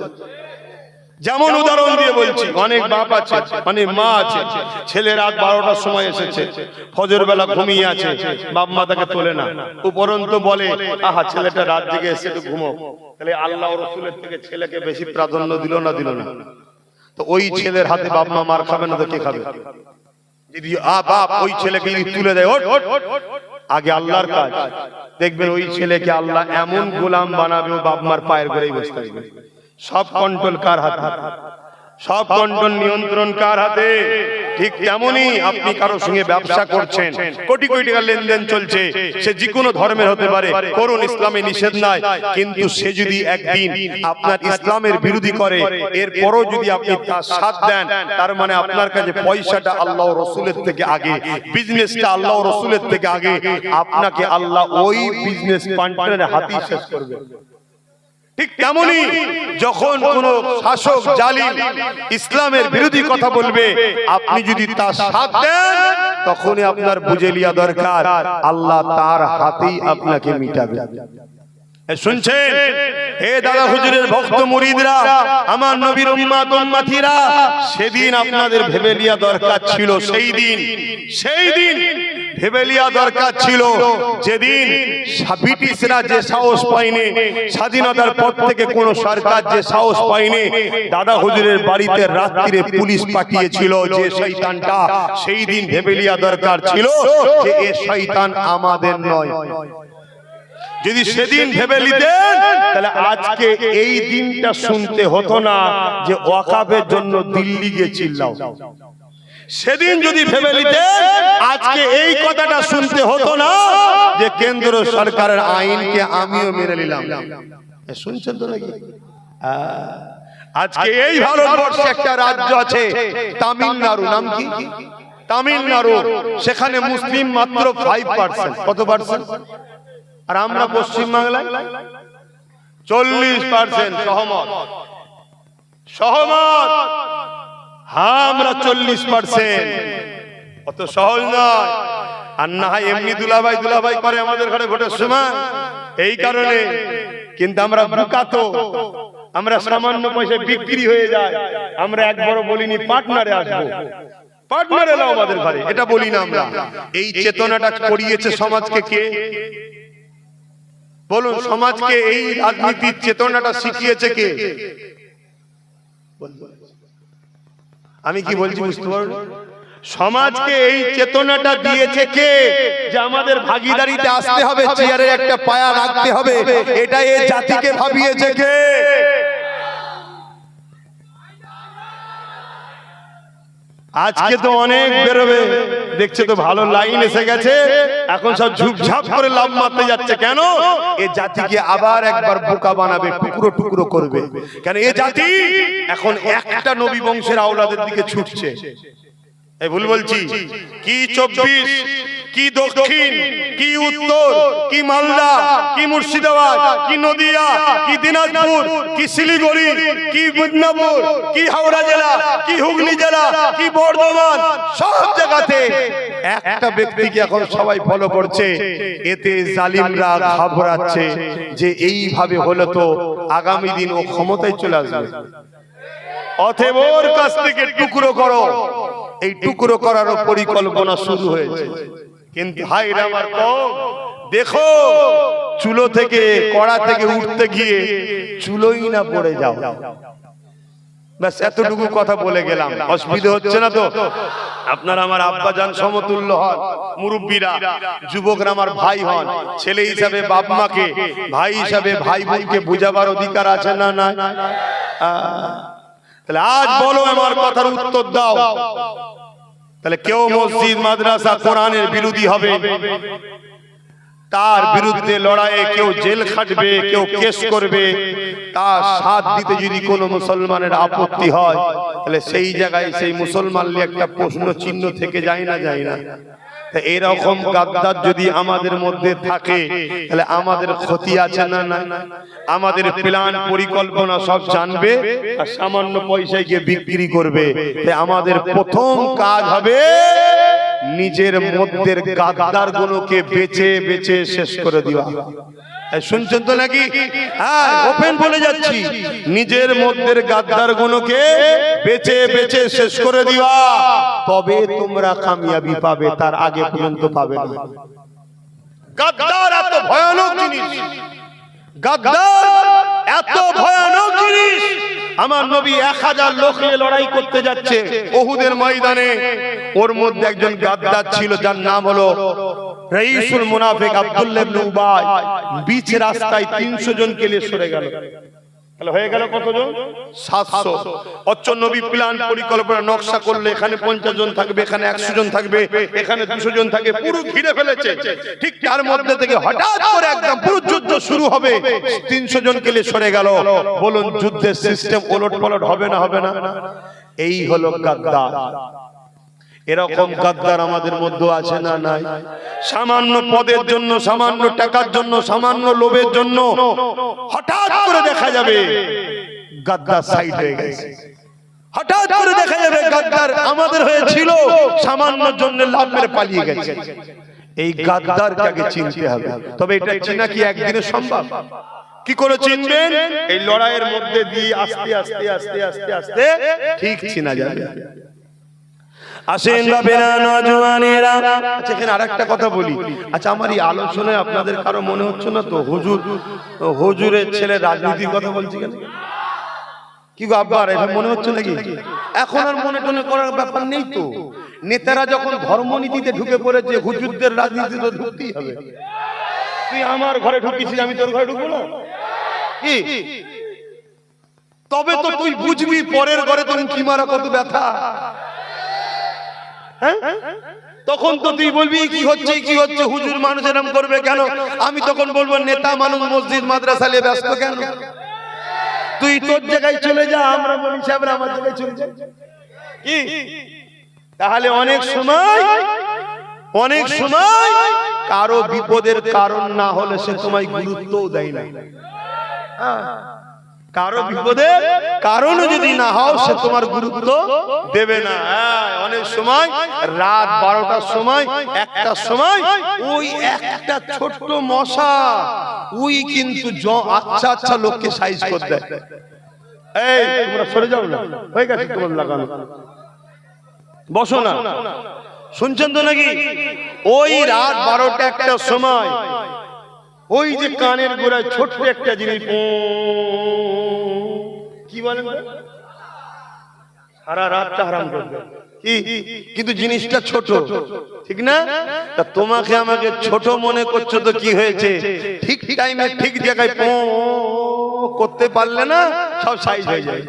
যেমন উদাহরণ দিয়ে বলছি, অনেক বাপ আছে, মানে মা আছে, ছেলে রাত 12টার সময় এসেছে, ফজর বেলা ঘুমিয়ে আছে, বাপ মা তাকে তোলে না, উপরন্ত বলে, আহা ছেলেটা রাত জেগে এসে একটু ঘুমো। তাহলে আল্লাহ ও রাসূলের থেকে ছেলেকে বেশি প্রাধান্য দিল না? দিল না? তো ওই ছেলের হাতে বাপ মা মার খাবে না তো কে খাবে? যদি বাপ ওই ছেলেকে তুলে দেয়, আগে আল্লাহর কাজ, দেখবেন ওই ছেলেকে আল্লাহ এমন গোলাম বানাবে, ও বাপ মার পায়ের গোড়ায় বসে থাকবে। সব কন্ট্রোল কার হাতে? সব কন্ট্রোল নিয়ন্ত্রণ কার হাতে? ঠিক তেমনি আপনি কারো সঙ্গে ব্যবসা করছেন, কোটি কোটি টাকা লেনদেন চলছে, সে যে কোনো ধর্মের হতে পারে, করুন, ইসলামে নিষেধ নাই, কিন্তু সে যদি একদিন আপনার ইসলামের বিরোধী করে, এরপরও যদি আপনি তার সাথ দেন, তার মানে আপনার কাছে পয়সাটা আল্লাহ ও রাসূলের থেকে আগে, বিজনেসটা আল্লাহ ও রাসূলের থেকে আগে, আপনাকে আল্লাহ ওই বিজনেস পার্টনারের হাতেই শেষ করবে। ঠিক তেমনি যখন কোন শাসক জালিম ইসলামের বিরোধী কথা বলবে, আপনি যদি তার সাথ দেন, তখনই আপনার বুঝে লিয়া দরকার আল্লাহ তার হাতেই আপনাকে মিটাবে। শুনছেন? হে দাদা হুজুরের ভক্ত মুরিদরা, আমার নবীর উম্মত উম্মতিরা, সেদিন আপনাদের ভেবে লিয়া দরকার ছিল, সেই দিন ভেবে লিয়া দরকার ছিল, যেদিন ব্রিটিশরা যে সাহস পায়নি, স্বাধীনতার পর থেকে কোন সরকার যে সাহস পায়নি, দাদা হুজুরের বাড়িতে রাত্রিরে পুলিশ পাঠিয়েছিল যে শয়তানটা, সেই দিন ভেবে লিয়া দরকার ছিল যে এ শয়তান আমাদের নয়। যদি সেদিন ভেবে নিতেন, তাহলে আজকে এই দিনটা শুনতে হতো না যে ওয়াকাফের জন্য দিল্লি গিয়ে চিল্লাও। সেদিন যদি ভেবে নিতে আজকে এই কথাটা শুনতে হতো না যে কেন্দ্র সরকারের আইনকে আমিও মেনে নিলাম। শুনছেন তো নাকি? আজকে এই ভারতবর্ষে একটা রাজ্য আছে তামিলনাড়ু, নাম কি? তামিলনাড়ু। সেখানে মুসলিম মাত্র 5%। কত পার্সেন্ট? আর আমরা পশ্চিমবাংলায় 40%। সহমত? সহমত? হ্যাঁ, আমরা 40%। অত সহজ নয়। আর না হয় এমনি দুলাভাই দুলাভাই করে আমাদের ঘরে ভোটের সময়, এই কারণে। কিন্তু আমরা বোকা তো, আমরা সামান্য পয়সায় বিক্রি হয়ে যায়। আমরা একবারও বলিনি পার্টনারে আসবো, পার্টনারে এলো আমাদের ঘরে, এটা বলি না আমরা। এই চেতনাটা করিয়েছে সমাজকে কে? বলুন, সমাজকে এই রাজনীতির চেতনাটা শিখিয়েছে কে? আমি কি বলছি বুঝতে পারো? সমাজকে এই চেতনাটা দিয়েছে কে যে আমাদের ভাগীদারিতে আসতে হবে, চেয়ারে একটা পায়া রাখতে হবে, এটা এই জাতিকে ভাবিয়েছে কে? আজকে তো অনেক বেরোবে, দেখছে তো ভালো লাইন এসে গেছে, এখন সব ঝুপঝাপ করে লাভ মারতে যাচ্ছে। কেন? এ জাতিকে আবার একবার বোকা বানাবে, টুকরো টুকরো করবে। কেন? এ জাতি এখন একটা নবী বংশের আওলাদের দিকে ছুটছে। এই ভুল বলছি? কি 24, কি দক্ষিণ, কি উত্তর, কি মালদা, কি মুর্শিদাবাদ, কি নদিয়া, কি দিনাজপুর, কি শিলিগুড়ি, কি মিদনাপুর, কি হাওড়া জেলা, কি হুগলি জেলা, কি বর্ধমান, সব জায়গাতে একটা ব্যক্তিকে এখন সবাই ফলো করছে। এতে জালিমরা ঘাবড়াচ্ছে যে এইভাবে হলে তো আগামী দিন ও ক্ষমতায় চলে আসবে। অতএব ওর কাছ থেকে টুকরো করো। এই টুকরো করারও পরিকল্পনা শুরু হয়েছে। কিন্তু হাই আমার কম, দেখো চুলো থেকে, কড়া থেকে উঠতে গিয়ে চুলোই না পড়ে যাও। ব্যাস এতটুকু কথা বলে গেলাম। অসুবিধা হচ্ছে না তো? আপনারা আমার আব্বা জান সমতুল্য হন, মুরব্বীরা, যুবকরা আমার ভাই হন। ছেলে হিসাবে বাপ মাকে, ভাই হিসাবে ভাই বোনকে বুঝাবার অধিকার আছে না? না। তাহলে আজ বলো, আমার কথার উত্তর দাও। তাহলে কেউ মসজিদ মাদ্রাসা কোরআনের বিরোধী হবে, তার বিরুদ্ধে লড়াইয়ে কেউ জেল খাটবে, কেউ কেস করবে, তার সাথ দিতে যদি কোনো মুসলমানের আপত্তি হয়, তাহলে সেই জায়গায় সেই মুসলমান নিয়ে একটা প্রশ্ন চিহ্ন থেকে যায় না? যায় না? এরকম গাদ্দার যদি আমাদের মধ্যে থাকে তাহলে আমাদের ক্ষতি আছে না? না। আমাদের প্ল্যান পরিকল্পনা সব জানবে আর সামান্য পয়সায় গিয়ে বিক্রি করবে। আমাদের প্রথম কাজ হবে নিজের মধ্যে গাদ্দার গুলোকে বেছে বেছে শেষ করে দেওয়া। শুনছেন তো নাকি? হ্যাঁ, ওপেন বলে যাচ্ছি, নিজের মধ্যে গাদ্দার গুলোকে বেছে বেছে শেষ করে দিবা, তবে তোমরা কামিয়াবি পাবে, তার আগে পর্যন্ত পাবে না। গাদ্দার এত ভয়ানক জিনিস, গাদ্দার এত ভয়ানক জিনিস। আমার নবী 1000 লোক নিয়ে লড়াই করতে যাচ্ছে উহুদের ময়দানে। ওর মধ্যে একজন গাদ্দার ছিল, যার নাম হলো রাইসুল মুনাফিক আব্দুল্লাহ ইবনে উবাই। বিচ রাস্তায় 300 জনকে নিয়ে সরে গেল। তাহলে হয়ে গেল কতজন? 700। অচ্চ নবী প্ল্যান পরিকল্পনা নকশা করলে এখানে 50 জন থাকবে, এখানে 100 জন থাকবে, এখানে 200 জন থাকবে, পুরো ঘিরে ফেলেছে। ঠিক তার মধ্যে থেকে হঠাৎ করে একদম পুরো যুদ্ধ শুরু হবে, 300 জনকে নিয়ে সরে গেল। বলুন, যুদ্ধের সিস্টেম ওলটপালট হবে না? হবে না? এই হলো গাদ্দার। এরকম গাদ্দার আমাদের মধ্যে আছে না? নাই। সামান্য পদের জন্য, সামান্য টাকার জন্য, সামান্য লোভের জন্য হঠাৎ করে দেখা যাবে গাদ্দার সাইড হয়ে গেছে। হঠাৎ করে দেখা যাবে গাদ্দার আমাদের হয়েছিল, সামান্য জন্য লাভ মেরে পালিয়ে গেছে। এই গাদ্দারকে আগে চিনতে হবে। তবে এটা চেনা কি একদিনে সম্ভব? কি করে চিনবেন? এই লড়াইয়ের মধ্যে দিয়ে আস্তে আস্তে আস্তে আস্তে আস্তে ঠিক চেনা যাবে। আসেন বাবেরা, নওজওয়ানেরা। আচ্ছা, এখানে আরেকটা কথা বলি। আচ্ছা, আমার এই আলোচনায় আপনাদের কারো মনে হচ্ছে না তো হুজুরের ছেলে রাজনীতির কথা বলছি কেন? কি গো আব্বা, এটা মনে হচ্ছে নাকি? এখন আর মনে টনে করার ব্যাপার নেই তো। নেতারা যখন ধর্মনীতিতে ঢুকে পড়েছে, হুজুরদের রাজনীতি তো ঢুকতেই হবে। তুই আমার ঘরে ঢুকিস, আমি তোর ঘরে ঢুকবো না? কি? তবে তো তুই বুঝবি পরের ঘরে তোর কি মারা কত ব্যথা। হ্যাঁ, তখন তো তুই বলবি কি হচ্ছে কি হচ্ছে, হুজুর মানুষ এরকম করবে কেন? আমি তখন বলবো নেতা মানুষ মসজিদ মাদ্রাসা নিয়ে ব্যস্ত কেন? তুই তোর জায়গায় চলে যা, আমরা বলি সাহেবরা আমার জায়গায় চলে যাই কি? তাহলে অনেক সময় কারো বিপদের কারণ না হলে সে তোমায় গুরুত্বও দেয় না। কারো বিপদের কারণ যদি না হও সে তোমার গুরুত্ব দেবে না। অনেক সময় রাত 12টার সময় 1টার সময় ওই একটা ছোট্ট মশা ওই কিন্তু আচ্ছা আচ্ছা লোককে সাইজ করে দেয়। এই তোমরা সরে যাও না, হয়ে গেছে তোমার লাগানো, বসো না, শুনছেন তো নাকি? ওই রাত 12টা 1টার সময় ওই যে কানের গোড়ায় ছোট্ট একটা জিনিস কি বলেন, সারা রাতটা হারাম করবে কি, কিন্তু জিনিসটা ছোট, ঠিক না? তা তোমাকে আমাকে ছোট মনে করছো তো কি হয়েছে? ঠিক টাইমে ঠিক জায়গায় করতে পারলে না সব সাইজ হয়ে যায়।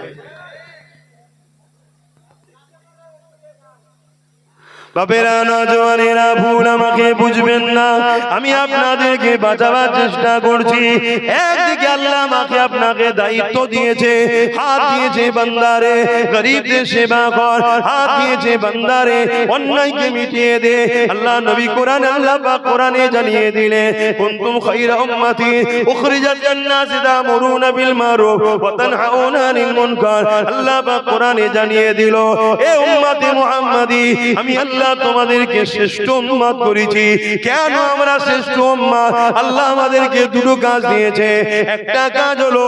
বাপেরা, নওজওয়ানেরা, ভুল আমাকে বুঝবেন না, আমি আপনাদেরকে বাঁচাবার চেষ্টা করছি। একদিকে আল্লাহ আমাকে আপনাকে দায়িত্ব দিয়েছে, হাত দিয়েছে বান্দারে গরিবদের সেবা কর, হাত দিয়েছে বান্দারে অন্যায়কে মিটিয়ে দে। আল্লাহ নবী কোরআন, আল্লাহ পাক কোরআনে জানিয়ে দিলে কুনতুম খায়রা উম্মাতি উখরিজাত লিন-নাসি তা'মুরুনা বিল মারুফ ওয়া তানহাউনা আনিল মুনকার। আল্লাহ পাক কোরআনে জানিয়ে দিল, এ উম্মতে মুহাম্মাদি, আমি আল্লাহ তোমাদেরকে শ্রেষ্ঠ উম্মত করেছি। কেন আমরা শ্রেষ্ঠ উম্মত? আল্লাহ আমাদেরকে দুটো কাজ দিয়েছে। একটা কাজ হলো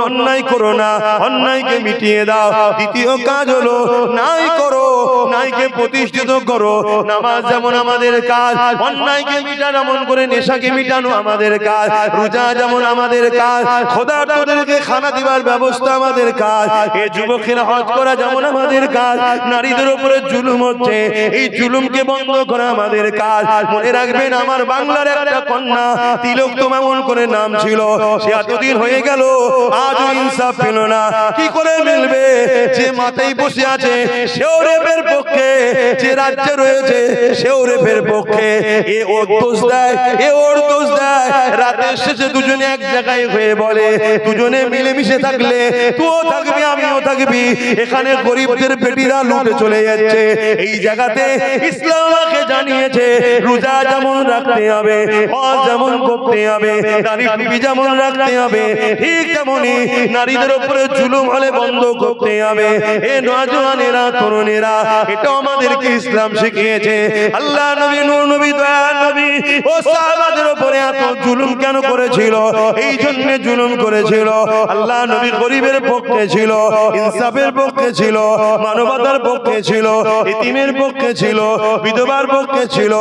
অন্যায় করো না, অন্যায়কে মিটিয়ে দাও। দ্বিতীয় কাজ হলো নাই করো, নাইকে প্রতিষ্ঠিত করো। নামাজ যেমন আমাদের কাজ, অন্যায়কে মিটানো, এমন করে নেশাকে মিটানো আমাদের কাজ। রোজা যেমন আমাদের কাজ, খোদাদেরকে খানা দিবার ব্যবস্থা আমাদের কাজ। এই যুবকেরা হজ করা যেমন আমাদের কাজ। নারীদের উপরে জুলুম হচ্ছে, এই জুলুমকে বন্ধ করা আমাদের কাজ। মনে রাখবেন, আমার বাংলার একটা কন্যা তিলোত্তমা এমন করে নাম ছিল, সে এতদিন হয়ে গেল আজও ইনসাফ পেল না। কি করে মিলবে? যে মাথায় বসে আছে সেও রেপের পক্ষে, যে রাজ্যে রয়েছে সেও রেপের পক্ষে। এ ওর দোষ দেয়, এ ওর দোষ দেয়। রাতের শেষে দুজনে এক জায়গায় হয়ে বলে, দুজনে মিলেমিশে থাকলে তুইও থাকবি আমিও থাকবি। এখানে গরিবদের পেটিরা লুটে চলে যাচ্ছে। এই জায়গাতে ইসলাম আমাকে জানিয়েছে রোজা যেমন রাখতে হবে, হজ যেমন করতে হবে, দাড়ি টুপি যেমন রাখতে হবে, ঠিক তেমনি নারীদের উপরে জুলুম হলে বন্ধ করতে হবে। এ নওজওয়ানেরা, তরুণেরা, এটা আমাদেরকে ইসলাম শিখিয়েছে। আল্লাহ নবী, নূর নবী, দয়ার নবী ও সাহাবাদের উপরে এত জুলুম কেন করেছিল? এই জন্য জুলুম করেছিল। আল্লাহ নবী গরিবের পক্ষে ছিল, ইনসাফের পক্ষে ছিল, মানবতার পক্ষে ছিল, ইতিমের পক্ষে ছিল, বিধবার পক্ষে ছিল,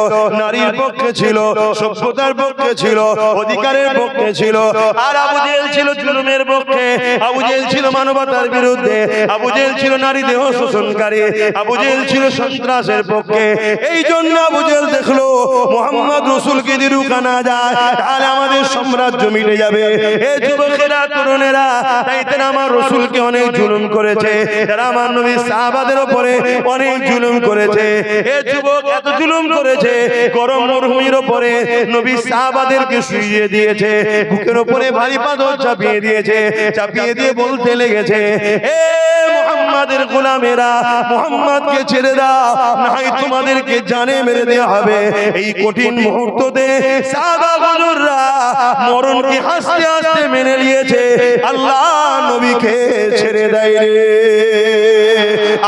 নারীর পক্ষে ছিল, সভ্যতার পক্ষে ছিল, অধিকারের পক্ষে ছিল। আর আবু জেহেল ছিল জুলুমের পক্ষে, আবু জেহেল ছিল মানবতার বিরুদ্ধে, আবু জেহেল ছিল নারী দেহ শোষণকারী, আবু জেহেল ছিল সন্ত্রাসের পক্ষে। এই জন্য আবু জেহেল দেখলো মুহাম্মদ রাসূলকে যদি রুখানো যায় তাহলে আমাদের সাম্রাজ্য মিটে যাবে। এই যুবকেরা, তরুণেরা, তাই তারা আমার রাসূলকে অনেক জুলুম করেছে, তারা আমার নবী সাহাবাদের উপরে অনেক জুলুম করেছে। এই যুবক এত জুলুম করেছে, গরম মরুভূমির উপরে নবী সাহাবাদেরকে শুইয়ে দিয়েছে, বুকের উপরে ভারী পাথর চাপিয়ে দিয়েছে, চাপিয়ে দিয়ে বলতে লেগেছে, এ মুহাম্মাদের গোলামেরা, মুহাম্মদকে ছেড়ে দাও, নাই তোমাদেরকে জানে মেরে দেওয়া হবে। এই কঠিন মুহূর্ততে সাহাবা হুজুররা মরণকে হাসতে হাসতে মেনে নিয়েছে। আল্লাহ নবীকে ছেড়ে দেয় রে।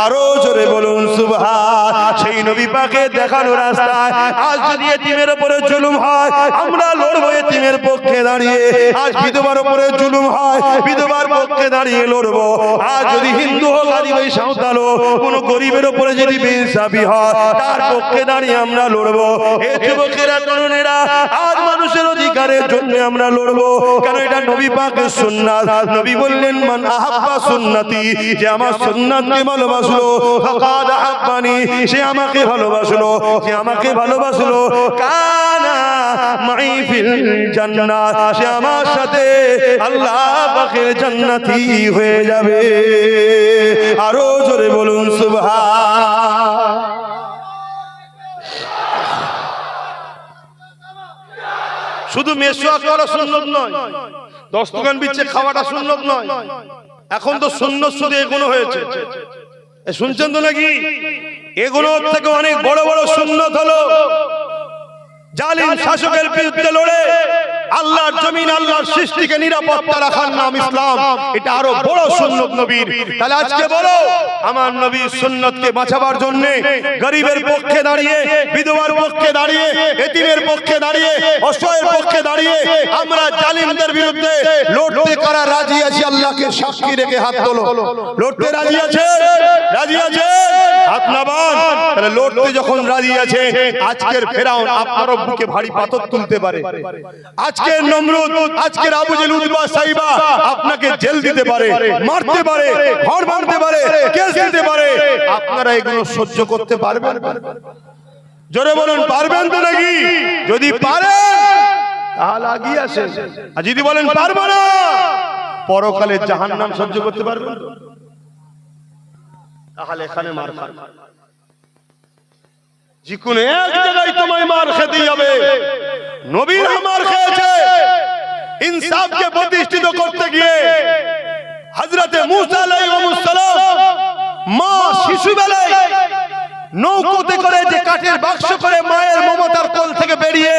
আরো জোরে বলুন সুবহান। সেই নবী পাকে দেখানো রাস্তায় আজ যদি এতিমের উপরে জুলুম হয়, আমরা লড়বো এতিমের পক্ষে দাঁড়িয়ে। আজ বিধবার উপরে জুলুম হয়, বিধবার পক্ষে দাঁড়িয়ে লড়বো। আজ যদি হিন্দু হোক, আদিবাসী, সাঁওতাল হোক, কোন গরিবের উপরে যদি বেইনসাফি হয়, তার পক্ষে দাঁড়িয়ে আমরা লড়বো। এই যুবকেরা, তরুণেরা, আজ মানুষের অধিকারের জন্য আমরা লড়বো। কারণ এটা নবী পাকের সুন্নাত। নবী বললেন, মান আহাব্বা সুন্নতি, যে আমার সুন্নাতকে ভালোবাসলো, ফাকাদ আহাব্বানি, সে আমাকে ভালোবাসলো, যে আমাকে ভালোবাসলো, কানা মাই ফিল জান্নাত, সে আমার সাথে আল্লাহ পাকের জান্নাতি হয়ে যাবে। আরো জোরে বলুন সুবহান। শুধু মেসওয়াক করা সুন্নত নয়, দস্তরখান বিছিয়ে খাওয়াটা সুন্নত নয়, এখন তো সুন্নত শুধু এগুলো হয়েছে। শুনছেন তো নাকি? এগুলোর থেকে অনেক বড় বড় সুন্নত হলো জালিম শাসকের বিরুদ্ধে লড়ে আল্লাহর জমিন আল্লাহর সৃষ্টিকে নিরাপত্তা রাখার নাম ইসলাম। এটা আরো বড় সুন্নত নবীর। তাহলে আজকে বলো, আমার নবীর সুন্নতকে বাঁচাবার জন্য গরিবের পক্ষে দাঁড়িয়ে, বিধবার পক্ষে দাঁড়িয়ে, এতিমের পক্ষে দাঁড়িয়ে, অসহায়ের পক্ষে দাঁড়িয়ে আমরা জালিমদের বিরুদ্ধে লড়তে কারা রাজি আছি? আল্লাহকে সাক্ষী রেখে হাত তোলো। লড়তে রাজি আছে? রাজি আছে? হাত নামান। তাহলে লড়তে যখন রাজি আছে, আজকের ফেরাউন আপনারও বুকে ভারী পাথর তুলতে পারে। আজকের নমরুদ, আজকের আবু জেহেল, উতবা, সাইবা আপনাকে জেল দিতে পারে, মারতে পারে, ঘর ভাঙতে পারে, কেস দিতে পারে। আপনারা এগুলো সহ্য করতে পারবেন? জোরে বলেন, পারবেন তো নাকি? যদি পারেন তাহলে এগিয়ে আসেন, আর যদি বলেন পারবো না, পরকালে জাহান্নাম সহ্য করতে পারবেন? তাহলে এখানে মার খান। যেকোনো এক জায়গায় তোমায় মার খেতে হবে। নবীরা মার খেয়েছে ইনসাফকে প্রতিষ্ঠিত করতে গিয়ে। হযরতে মূসা আলাইহিস সালাম মা শিশুবেলায় নৌকোতে করে, যে কাঠের বাক্স করে মায়ের মমতার কোল থেকে বেরিয়ে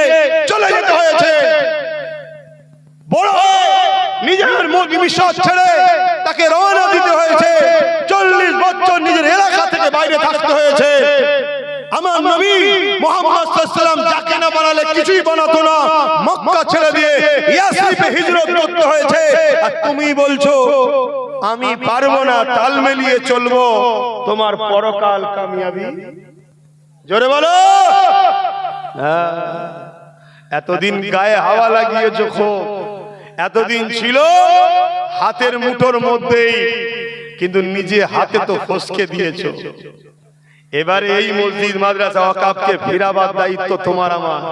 চলে যেতে হয়েছে। বড় নিজের মিশর ছেড়ে তাকে রওনা দিতে হয়েছে। 40 বছর নিজের এলাকা থেকে বাইরে থাকতে হয়েছে। আমার নবী মুহাম্মদ সাল্লাল্লাহু আলাইহি ওয়াসাল্লাম যাকে না বানালে কিছুই বানাতো না, মক্কা ছেড়ে দিয়ে ইয়াসরিবে হিজরত করতে হয়েছে। আর তুমি বলছো আমি পারবো না, তাল মিলিয়ে চলবো, তোমার পরকাল কামিয়াবি। জোরে বলো। এতদিন গায়ে হাওয়া লাগিয়েছো, এতদিন ছিল হাতের মুঠোর মধ্যেই, কিন্তু নিজে হাতে তো ফসকে দিয়েছো। এবারে এই মসজিদ মাদ্রাসা ওয়াকফকে ফিরাবার দায়িত্ব তোমার আমার।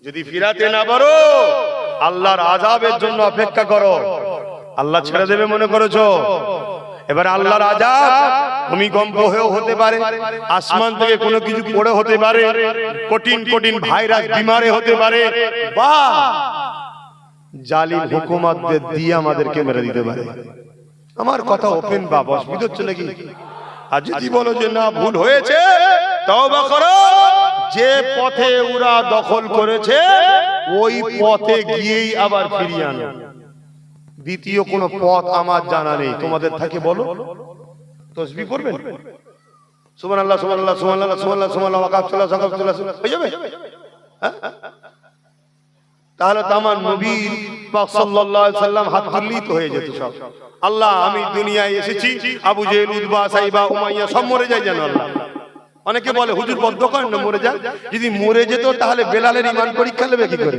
যদি ফিরাতে না পারো, আল্লাহর আযাবের জন্য অপেক্ষা করো। আল্লাহ ছেড়ে দেবে মনে করেছো? এবার আল্লাহর আযাব ভূমিকম্প হয়েও হতে পারে, আসমান থেকে কোনো কিছু পড়ে হতে পারে, কঠিন কঠিন ভাইরাস বিমারে হতে পারে, বা জালিম হুকুমতদের দিয়ে আমাদেরকে মেরে দিতে পারে। আমার কথা ওপেন বাবা, অসুবিধা হচ্ছে নাকি? আর যদি বলো যে না ভুল হয়েছে, তওবা করো। যে পথে ওরা দখল করেছে ওই পথে গিয়েই আবার ফিরিয়ে আনো। দ্বিতীয় কোন পথ আমার জানা নেই। তোমাদের থাকে বলো, তাসবিহ করবেন, সুবহানাল্লাহ সুবহানাল্লাহ সুবহানাল্লাহ সুবহানাল্লাহ সুবহানাল্লাহ ওয়াকাফতুল্লাহ সাকাফতুল্লাহ হয়ে যাবে। তাহলে তো আমার নবী পাক সাল্লাল্লাহু আলাইহি ওয়াসাল্লাম হাত তুললেই তো হয়ে যেত সব। আল্লাহ আমি দুনিয়ায় এসেছি, আবু জেহেল, উতবা, সাইবা, উমাইয়া সব মরে যায় যেন আল্লাহ। অনেকে বলে হুজুর বদ্ধ করেন না, মরে যায়। যদি মরে যেত তাহলে বেলালের ঈমান পরীক্ষা নেবে কি করে?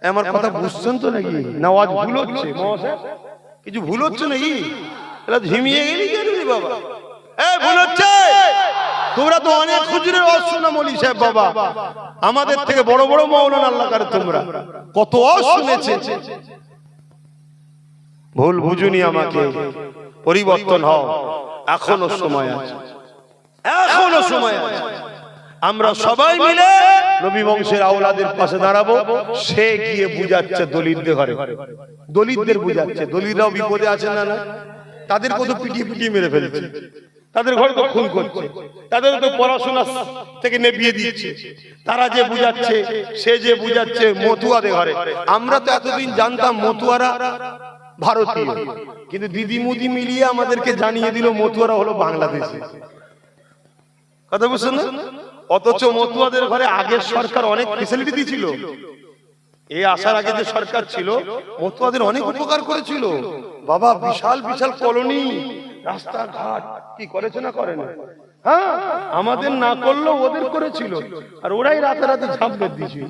আমার কথা বুঝছেন তো নাকি? না আওয়াজ ভুল হচ্ছে? কিছু ভুল হচ্ছে নাকি? এলা ঝিমিয়ে গেলি কেন রে বাবা? ভুল হচ্ছে। তোমরা তো অনেক হুজুরের ওয়াজ শোনা মৌলী সাহেব বাবা, আমাদের থেকে বড় বড় মাওলানা আল্লাহ করে তোমরা কত ওয়াজ শুনেছে। ভুল বুঝুনি, আমাকে পরিবর্তন হও, এখনো সময় আছে, এখনো সময় আছে। আমরা সবাই মিলে নবী বংশের আওলাদের পাশে দাঁড়াবো। সে গিয়ে বুঝাচ্ছে দলিতদের ঘরে, দলিতদের বুঝাচ্ছে। দলিতরাও বিপদে আছে না? না, তাদের কত পিটিয়ে পিটিয়ে মেরে ফেলছে, তাদের ঘরে তো খুন করছে, তাদের তো পড়াশোনা থেকে নেবিয়ে দিচ্ছে। তারা যে বুঝাচ্ছে, সে যে বুঝাচ্ছে মতুয়াদের ঘরে। আমরা তো এতদিন জানতাম মতুয়ারা ভারতীয়, কিন্তু দিদি মুদি মিলিয়ে আমাদেরকে জানিয়ে দিল মতুয়ারা হলো বাংলাদেশি। কথা বুঝছেন না? অথচ মতুয়াদের ঘরে আগের সরকার অনেক ফ্যাসিলিটি দিয়েছিল। এই আসার আগে যে সরকার ছিল, মতুয়াদের অনেক উপকার করেছিল বাবা। বিশাল বিশাল কলোনি, রাস্তাঘাট কি করেছে না করে না? হ্যাঁ, আমাদের না করলেও ওদের করেছিল। আর ওরাই রাতে রাতে ঝাঁপ মেরে দিয়েছিল।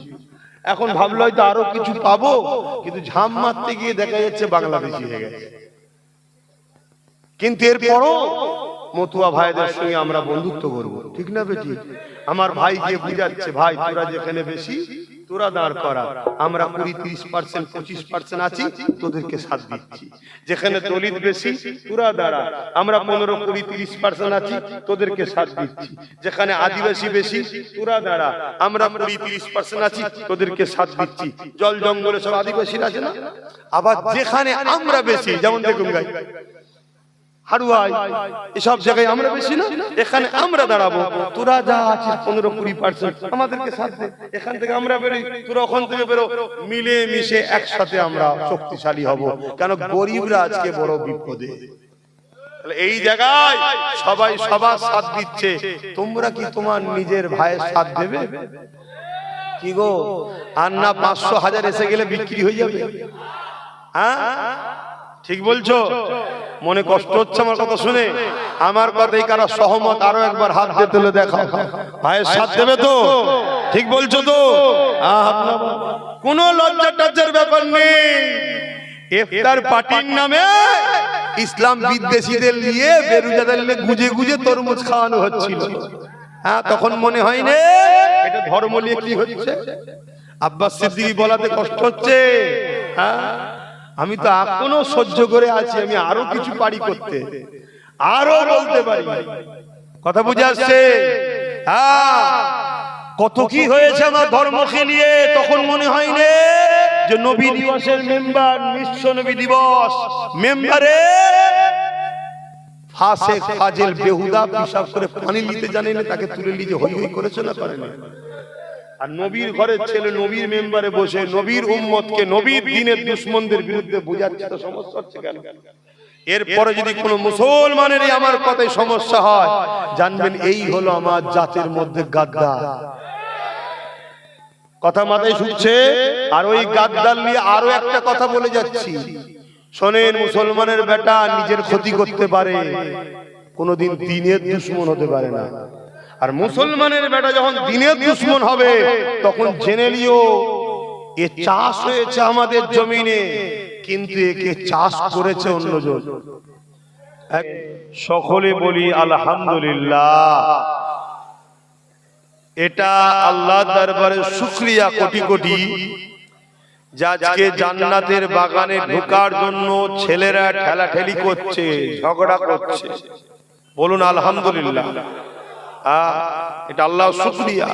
এখন ভাবলো হয়তো আরো কিছু পাবো, কিন্তু ঝাঁপ মারতে গিয়ে দেখা যাচ্ছে বাংলাদেশি হয়ে গেছে। কিন্তু এরপরও মতুয়া ভাইদের সঙ্গে আমরা বন্ধুত্ব করবো, ঠিক না বেটি? আমার ভাই গিয়ে বুঝাচ্ছে, ভাই তোরা যেখানে বেশি তোরা দাঁড় করা, আমরা 20-30%, 25% আছি, তোদেরকে সাথ দিচ্ছি। যেখানে দলিত বেশি তোরা দাঁড়া, আমরা 15-20-30% আছি, তোদেরকে সাথ দিচ্ছি। যেখানে আদিবাসী বেশি তোরা দাঁড়া, আমরা 20-30% আছি, তোদেরকে সাথ দিচ্ছি। জল জঙ্গলে সব আদিবাসীরা আছে না? আবার যেখানে আমরা বেশি, যেমন দেখুন গাই হারুয়াই, এসব জায়গায় আমরা বেশি না, এখানে আমরা দাঁড়াবো, তোরা যা আছিস 15-20% আমাদেরকে সাথ দে। এখান থেকে আমরা বেরোই, তোরা ওখান থেকে বেরো, মিলে মিশে একসাথে আমরা শক্তিশালী হব। কেন গরিবরা আজকে বড় বিপদে। এই জায়গায় সবাই সবার সাথ দিচ্ছে, তোমরা কি তোমার নিজের ভাইয়ের সাথ দেবে? কি গো, আর না 500-1000 এসে গেলে বিক্রি হয়ে যাবে? হ্যাঁ ঠিক বলছো? মনে কষ্ট হচ্ছে আমার কথা শুনে? আমার কথাই কারা সহমত? আরো একবার হাত দিয়ে তুলে দেখাও, ভাইয়ের সাথ দেবে তো? ঠিক বলছো তো? কোনো লজ্জা টজ্জার ব্যাপার নেই। ইফতার পার্টির নামে ইসলাম বিদ্বেষীদের নিয়ে বেরুজাদের গুজে গুজে তরমুজ খাওয়ানো হচ্ছিল। হ্যাঁ, তখন মনে হয় না এটা ধর্ম নিয়ে কি হচ্ছে? আব্বাস সিদ্দিকী বলাতে কষ্ট হচ্ছে। হ্যাঁ, আমি তো এখনো সহ্য করে আছি, আমি আরো কিছু পারি করতে, আরো বলতে পারি। কথা বুঝে আসছে? হ্যাঁ, কত কি হয়েছে আমার ধর্মকে নিয়ে। তখন মনে হয় না যে নবী দিবসের মেম্বার, বিশ্ব নবী দিবস মেম্বারে ফাসেক ফাজিল বেহুদা পিশাব করে পানি নিতে জানে না, তাকে তুলে নিয়ে হই হই করেছে না করে না? আর নবীর ঘরের ছেলে নবীর মেম্বারে বসে নবীর উম্মতকে নবীর দ্বীনের দুশমনদের বিরুদ্ধে বোঝাচ্ছে, তো সমস্যা হচ্ছে কেন? এরপরে যদি কোনো মুসলমানের আমার কথায় সমস্যা হয়, জানবেন এই হলো আমার জাতির মধ্যে গাদ্দার। কথা মাথায় শুনছে? আর ওই গাদ্দার নিয়ে আরো একটা কথা বলে যাচ্ছি, শোনেন, মুসলমানের বেটা নিজের ক্ষতি করতে পারে, কোনদিন দ্বীনের দুশমন হতে পারে না। আর মুসলমানের বেটা যখন দ্বীনের দুশমন হবে, তখন জেনে নিও এ চাষ হয়েছে আমাদের জমিনে, কিন্তু একে চাষ করেছে অন্যজন। সকলে বলি আলহামদুলিল্লাহ। এটা আল্লাহর দরবারে শুকরিয়া কোটি কোটি, আজকে জান্নাতের বাগানে ঢোকার জন্য ছেলেরা ঠেলাঠেলি করছে, ঝগড়া করছে। বলুন আলহামদুলিল্লাহ। এটা আল্লাহ শুকরিয়া।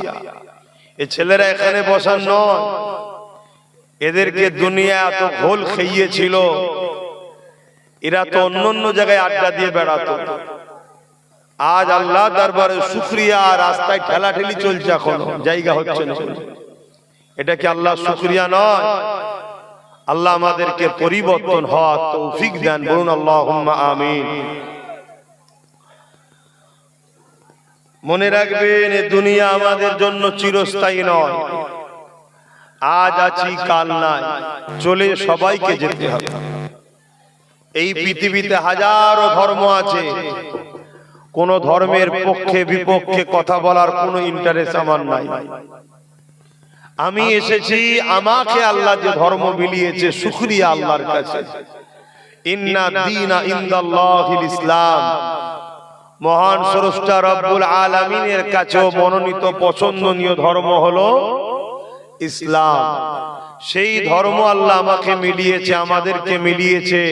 এই ছেলেরা এখানে বসার নয়, এদেরকে দুনিয়া এত ঘোল খাইয়েছিল, এরা তো অন্য জায়গায় আড্ডা দিয়ে বেড়াতো। আজ আল্লাহ দরবারে শুকরিয়া, রাস্তায় ঠেলাঠেলি চলছে, এখনো জায়গা হচ্ছে না। এটা কি আল্লাহ শুকরিয়া নয়? আল্লাহ আমাদেরকে পরিবর্তন হওয়ার তৌফিক দেন। বলুন আল্লাহুম্মা আমিন। মনে রাখবেন, এই দুনিয়া আমাদের জন্য চিরস্থায়ী নয়। আজ আছি কাল নাই, চলে সবাইকে যেতে হবে। এই পৃথিবীতে হাজারো ধর্ম আছে, কোন ধর্মের পক্ষে বিপক্ষে কথা বলার কোনো ইন্টারেস্ট আমার নাই। আমি এসেছি, আমাকে আল্লাহ যে ধর্ম মিলিয়েছে, শুকরিয়া আল্লাহর কাছে। ইন্না দীনা ইনদাল্লাহিল ইসলাম। মহান স্রষ্টা রব্বুল আলামিনের কাছেও মনোনীত পছন্দনীয় ধর্ম হলো ইসলাম। সেই ধর্ম আল্লাহ আমাকে মিলিয়েছে, আমাদেরকে মিলিয়েছে।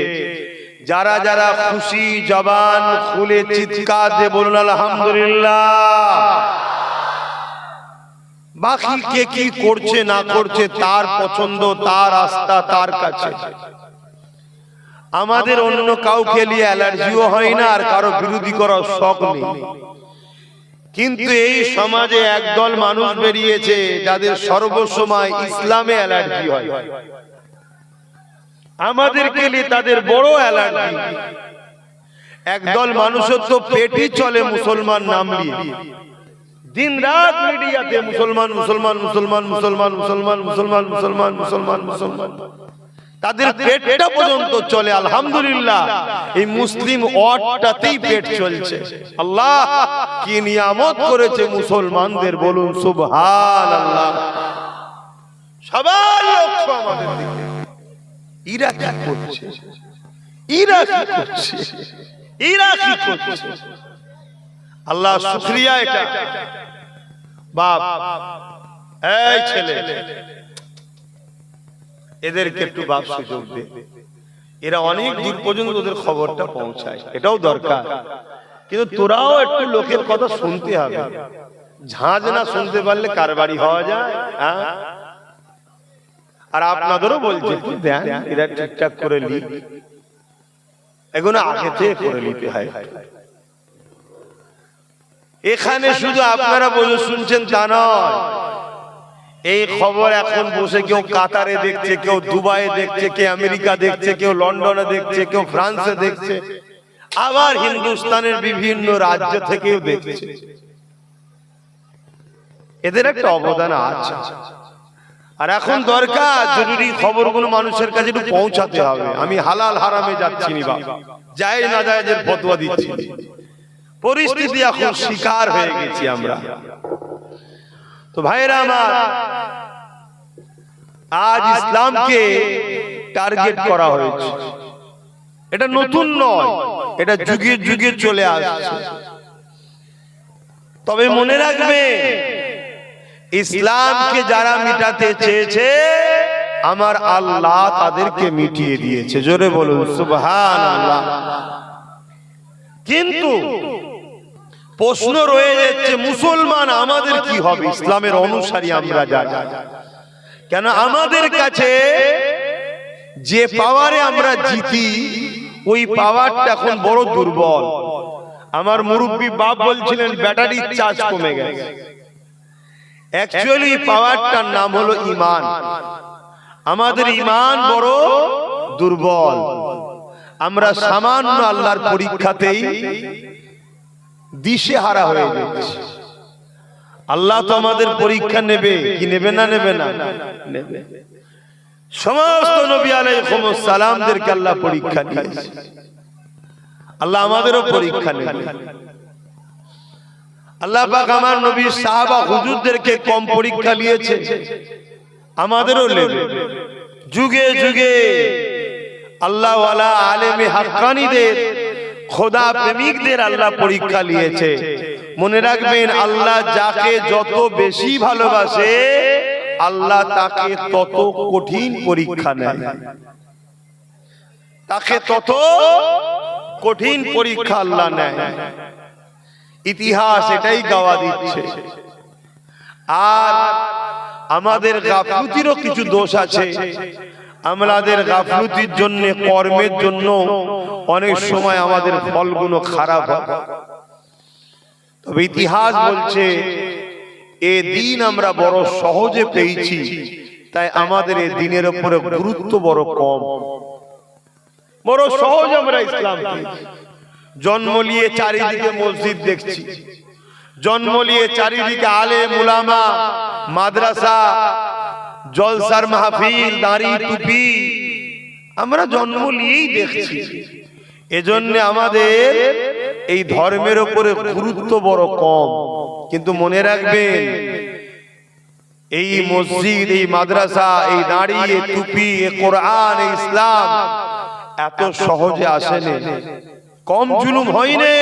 যারা যারা খুশি জবান খুলে চিৎকার দিয়ে বলুন আলহামদুলিল্লাহ। বাকি কে কি করছে না করছে তার পছন্দ, তার আস্থা তার কাছে। আমাদের অন্য কাউকে নিয়ে অ্যালার্জিও হয় না, আর কারো বিরোধী করার শখ নেই। কিন্তু এই সমাজে একদল মানুষ বেরিয়েছে যাদের সর্বসময় ইসলামে অ্যালার্জি হয়। আমাদেরকে নিয়ে তাদের বড় অ্যালার্জি। একদল মানুষের তো পেটই চলে মুসলমান নাম নিয়ে, দিন রাত মিডিয়াতে মুসলমান মুসলমান মুসলমান মুসলমান মুসলমান মুসলমান মুসলমান মুসলমান মুসলমান, তাদের পেটটা পর্যন্ত চলে। আলহামদুলিল্লাহ, এই মুসলিম ওয়ার্ডটাতেই পেট চলছে। আল্লাহ কি নিয়ামত করেছে মুসলমানদের, বলুন সুবহানাল্লাহ। সবার লক্ষ্য আমাদের দিকে। ইরা কি করছে, ইরা কি করছে, ইরা কি করছে? আল্লাহ শুকরিয়া। এটা বাপ এই ছেলে, এদেরকে একটু বাপ সুযোগ দে, এরা অনেক দূর পর্যন্ত ওদের খবরটা পৌঁছায়, এটাও দরকার। কিন্তু তোরাও একটু লোকের কথা শুনতে হবে, ঝাঁঝ না শুনতে পারলে কারবারি হওয়া যায়। আর আপনাদেরও বলছে দেন, এরা ঠিকঠাক করে লিখ, এগুলো আগে থেকে করে নিতে হয়। এখানে শুধু আপনারা বলে শুনছেন তা নয়, এই খবর এখন বসে কেউ কাতারে দেখছে, কেউ দুবাইয়ে দেখছে, কেউ আমেরিকা দেখছে, কেউ লন্ডনে দেখছে, কেউ ফ্রান্সে দেখছে, আবার হিন্দুস্তানের বিভিন্ন রাজ্য থেকেও দেখছে। এদের একটা অবদান আছে। আর এখন দরকার জরুরি খবরগুলো মানুষের কাছে একটু পৌঁছাতে হবে। আমি হালাল হারামে যাচ্ছি না, যায় না যায় যে ফতোয়া দিচ্ছি, পরিস্থিতি এখন শিকার হয়ে গেছি আমরা। তো ভাইরা আমার, আজ ইসলামকে টার্গেট করা হয়েছে। এটা নতুন নয়, এটা যুগে যুগে চলে আসছে। তবে মনে রাখবে, ইসলামকে যারা মিটাতে চেয়েছে আমার আল্লাহ তাদেরকে মিটিয়ে দিয়েছে। জোরে বলুন সুবহানাল্লাহ। কিন্তু প্রশ্ন রয়ে যাচ্ছে, মুসলমান আমাদের কি হবে? ইসলামের অনুসারী আমরা যারা, কেন আমাদের কাছে যে পাওয়ারে আমরা জিতি, ওই পাওয়ারটা এখন বড় দুর্বল। আমার মুরব্বী বাপ বলছিলেন ব্যাটারির চার্জ কমে গেছে। অ্যাকচুয়ালি পাওয়ারটার নাম হলো ঈমান। আমাদের ঈমান বড় দুর্বল। আমরা সামান্য আল্লাহর পরীক্ষাতেই দিশেহারা হয়ে যাচ্ছি। আল্লাহ তো আমাদের পরীক্ষা নেবে, কি নেবে না? নেবে না? নেবে। সমস্ত নবী আলাইহিস সালামদেরকে আল্লাহ পরীক্ষা নিয়েছে, আল্লাহ আমাদেরও পরীক্ষা নেবে। আল্লাহ পাক আমার নবীর সাহাবা হুজুরদেরকে কম পরীক্ষা নিয়েছে, আমাদেরও নেবে। যুগে যুগে আল্লাহ ওয়ালা আলেমে হাক্কানীদের, খোদা প্রেমিকদের আল্লাহ পরীক্ষা নিয়েছে। মনে রাখবেন, আল্লাহ যাকে যত বেশি ভালোবাসে আল্লাহ তাকে তত কঠিন পরীক্ষা নেয়, তাকে তত কঠিন পরীক্ষা আল্লাহ নেয়। ইতিহাস এটাই গাওয়া দিচ্ছে। আর আমাদের গাফলতিরও কিছু দোষ আছে। আমাদের গাফলতির জন্য, কর্মের জন্য অনেক সময় আমাদের ফলগুলো খারাপ হয়। তবে ইতিহাস বলছে এ দিন আমরা বড় সহজে পেয়েছি, তাই আমাদের এই দিনের উপরে গুরুত্ব বড় কম। বড় সহজ আমরা ইসলাম পেয়েছি। জন্ম নিয়ে চারিদিকে মসজিদ দেখছি, জন্ম নিয়ে চারিদিকে আলেম উলামা, মাদ্রাসা, জলসার মাহফিল, দাড়ি টুপি, আমরা জন্ম নিয়েই দেখছি। এজন্য আমাদের এই ধর্মের উপরে গুরুত্ব বড় কম। কিন্তু মনে রাখবেন, এই মসজিদ, এই মাদ্রাসা, এই দাড়ি, এই টুপি, এই কোরআন, এই ইসলাম এত সহজে আসেনি, কম জুলুম হয়নি।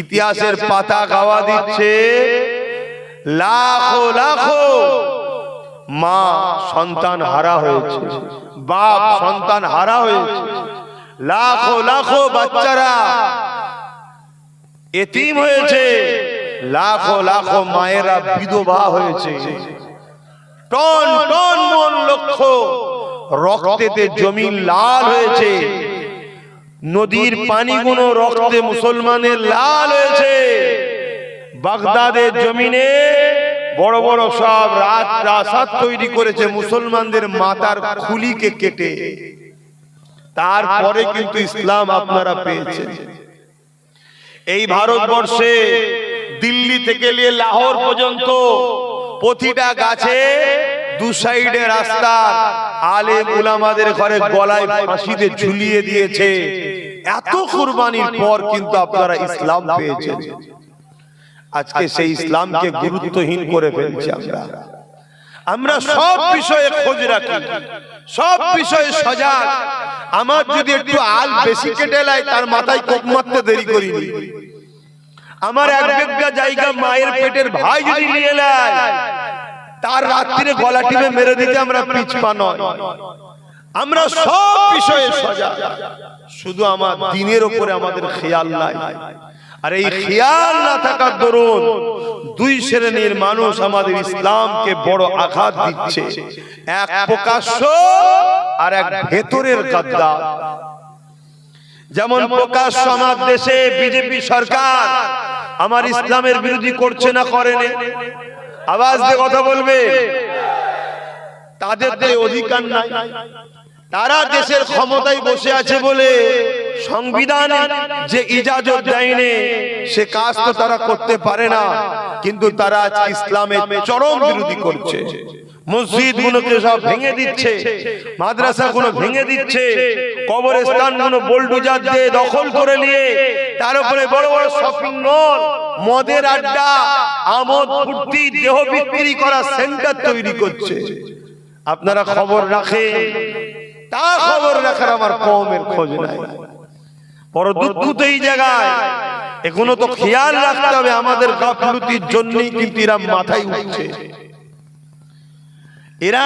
ইতিহাসের পাতা গাওয়া দিচ্ছে, লাখো লাখো মা সন্তান হারা হয়েছে, বাপ সন্তান হারা হয়েছে, লাখো লাখো বাচ্চারা এতিম হয়েছে, লাখো লাখো মায়েরা বিধবা হয়েছে, টন টন মন লক্ষ রক্তেতে জমিন লাল হয়েছে, নদীর পানিগুলো রক্তে মুসলমানের লাল হয়েছে। বাগদাদের জমিনে বড় বড় সব রাজপ্রাসাদ তৈরি করেছে মুসলমানদের মাথার খুলিকে কেটে। তারপরে কিন্তু ইসলাম আপনারা পেয়েছেন। এই ভারতবর্ষে দিল্লি থেকে নিয়ে লাহোর পর্যন্ত প্রতিটা গাছে দু সাইডে রাস্তা আলেম উলামাদের ঘরে গলায় ফাঁসিতে ঝুলিয়ে দিয়েছে। এত কুরবানির পর কিন্তু আপনারা ইসলাম পেয়েছেন। আজকে সেই ইসলামকে গুরুত্বহীন করে ফেলছি আমরা সব বিষয়ে খোঁজ রাখি, সব বিষয়ে সজাগ। আমার যদি একটু আল বেশি কেটে লাই, তার মাথায় কোপ মারতে দেরি করিনি। আমার এক বিঘা জায়গা মায়ের পেটের ভাই যদি নিয়ে নেয়, তার রাত্রিরে গলা টিপে মেরে দিতে আমরা পিছপা নয়, আমরা সব বিষয়ে সজাগ, শুধু আমার দিনের উপরে আমাদের খেয়াল নাই। আর এই খেয়াল না থাকার দরুন দুই শ্রেণীর মানুষ আমাদের ইসলামকে বড় আঘাত দিচ্ছে, এক প্রকাশ্য আর এক ভেতরের গাদ্দার। যেমন প্রকাশ্য আমার দেশে বিজেপি সরকার আমার ইসলামের বিরোধী করছে না করেনি? আওয়াজ দিয়ে কথা বলবে। তাদের তো অধিকার নাই, তারা দেশের ক্ষমতায় বসে আছে বলে সংবিধান যে ইজাজত দেয়নি সে কাজ তো তারা করতে পারে না, কিন্তু তারা ইসলামের চরম বিরোধী করছে। মসজিদ গুলোকে সব ভেঙে দিচ্ছে, মাদ্রাসা গুলো ভেঙে দিচ্ছে, কবরস্থান গুলো বোলডোজার দিয়ে দখল করে নিয়ে তার উপরে বড় বড় শপিং মল, মদের আড্ডা, আমোদ ফুর্তি, দেহ বিক্রি করা সেন্টার তৈরি করছে। আপনারা খবর রাখেন, তা খবর রাখার আমার কওমের খোঁজ নাই। বড় দুঃখ তো এই জায়গায়, এখনো তো খেয়াল রাখতে হবে আমাদের গাফলতির জন্যই কিন্তু এরা মাথায় উঠছে, এরা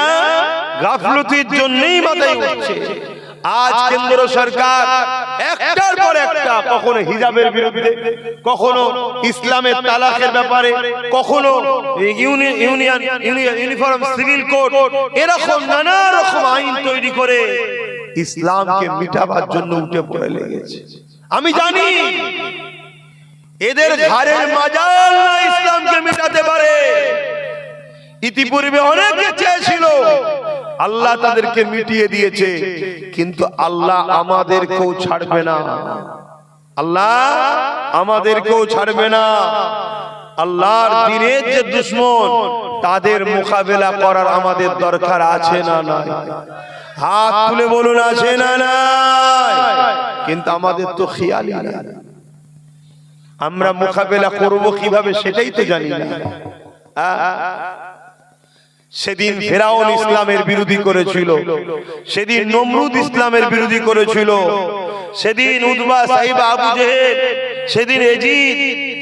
গাফলতির জন্যই মাথায় উঠছে। আজ কেন্দ্র সরকার একটার পর একটা, কখনো হিজাবের বিরুদ্ধে, কখনো ইসলামের তালাকের ব্যাপারে, কখনো ইউনিফর্ম সিভিল কোড, এরকম নানা রকম আইন তৈরি করে ইসলামকে মিটাবার জন্য উঠে পড়ে লেগেছে। আমি জানি এদের ঘাড়ের মাজাল না ইসলামকে মিটাতে পারে। ইতিপূর্বে অনেকে চেয়েছিল, আল্লাহ তাদেরকে মিটিয়ে দিয়েছে, কিন্তু আল্লাহ আমাদেরকেও ছাড়বে না, আল্লাহ আমাদেরকেও ছাড়বে না। আল্লাহর দ্বীনের যে দুশমন তাদের মোকাবেলা করার আমাদের দরকার আছে না নাই? হাত তুলে বলুন আছে না নাই? কিন্তু আমাদের তো খেয়ালই নাই, আমরা মোকাবেলা করব কিভাবে সেটাই তো জানি না। সেদিন ফেরাউন ইসলামের বিরোধী করেছিল, সেদিন নমরুদ ইসলামের বিরোধী করেছিল, সেদিন উতবা, সাইবা, আবু জেহেল, সেদিন এজিদ,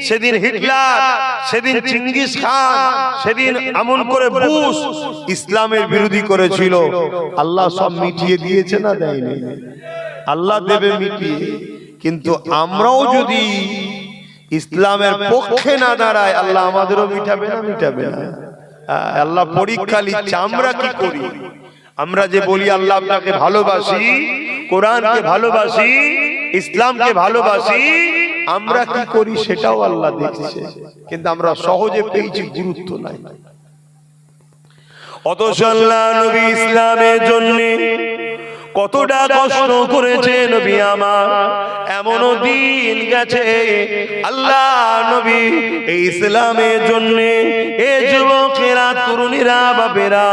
সেদিন হিটলার, সেদিন চিঙ্গিস খান, সেদিন এমন করে বুশ ইসলামের বিরোধী করেছিল। আল্লাহ সব মিটিয়ে দিয়েছে না দেয়নি? আল্লাহ দেবে মিটিয়ে। কিন্তু আমরাও যদি ইসলামের পক্ষে না দাঁড়াই, আল্লাহ আমাদেরও মিটাবে না? মিটাবে না। আল্লাহ পরীক্ষা নিচ্ছে আমরা কি করি। আমরা যে বলি আল্লাহ আপনাকে ভালোবাসি, কোরআনকে ভালোবাসি, ইসলামকে ভালোবাসি, আমরা কি করি সেটাও আল্লাহ দেখছে, কিন্তু আমরা সহজে পেয়েছি, গুরুত্ব নাই। অথচ আল্লাহ নবী ইসলামের জন্য কতটা কষ্ট করেছে নবী আমার। এমনও দিন গেছে আল্লাহ নবী এই ইসলামের জন্য, এ যুবকেরা, তরুণীরা, বাপেরা,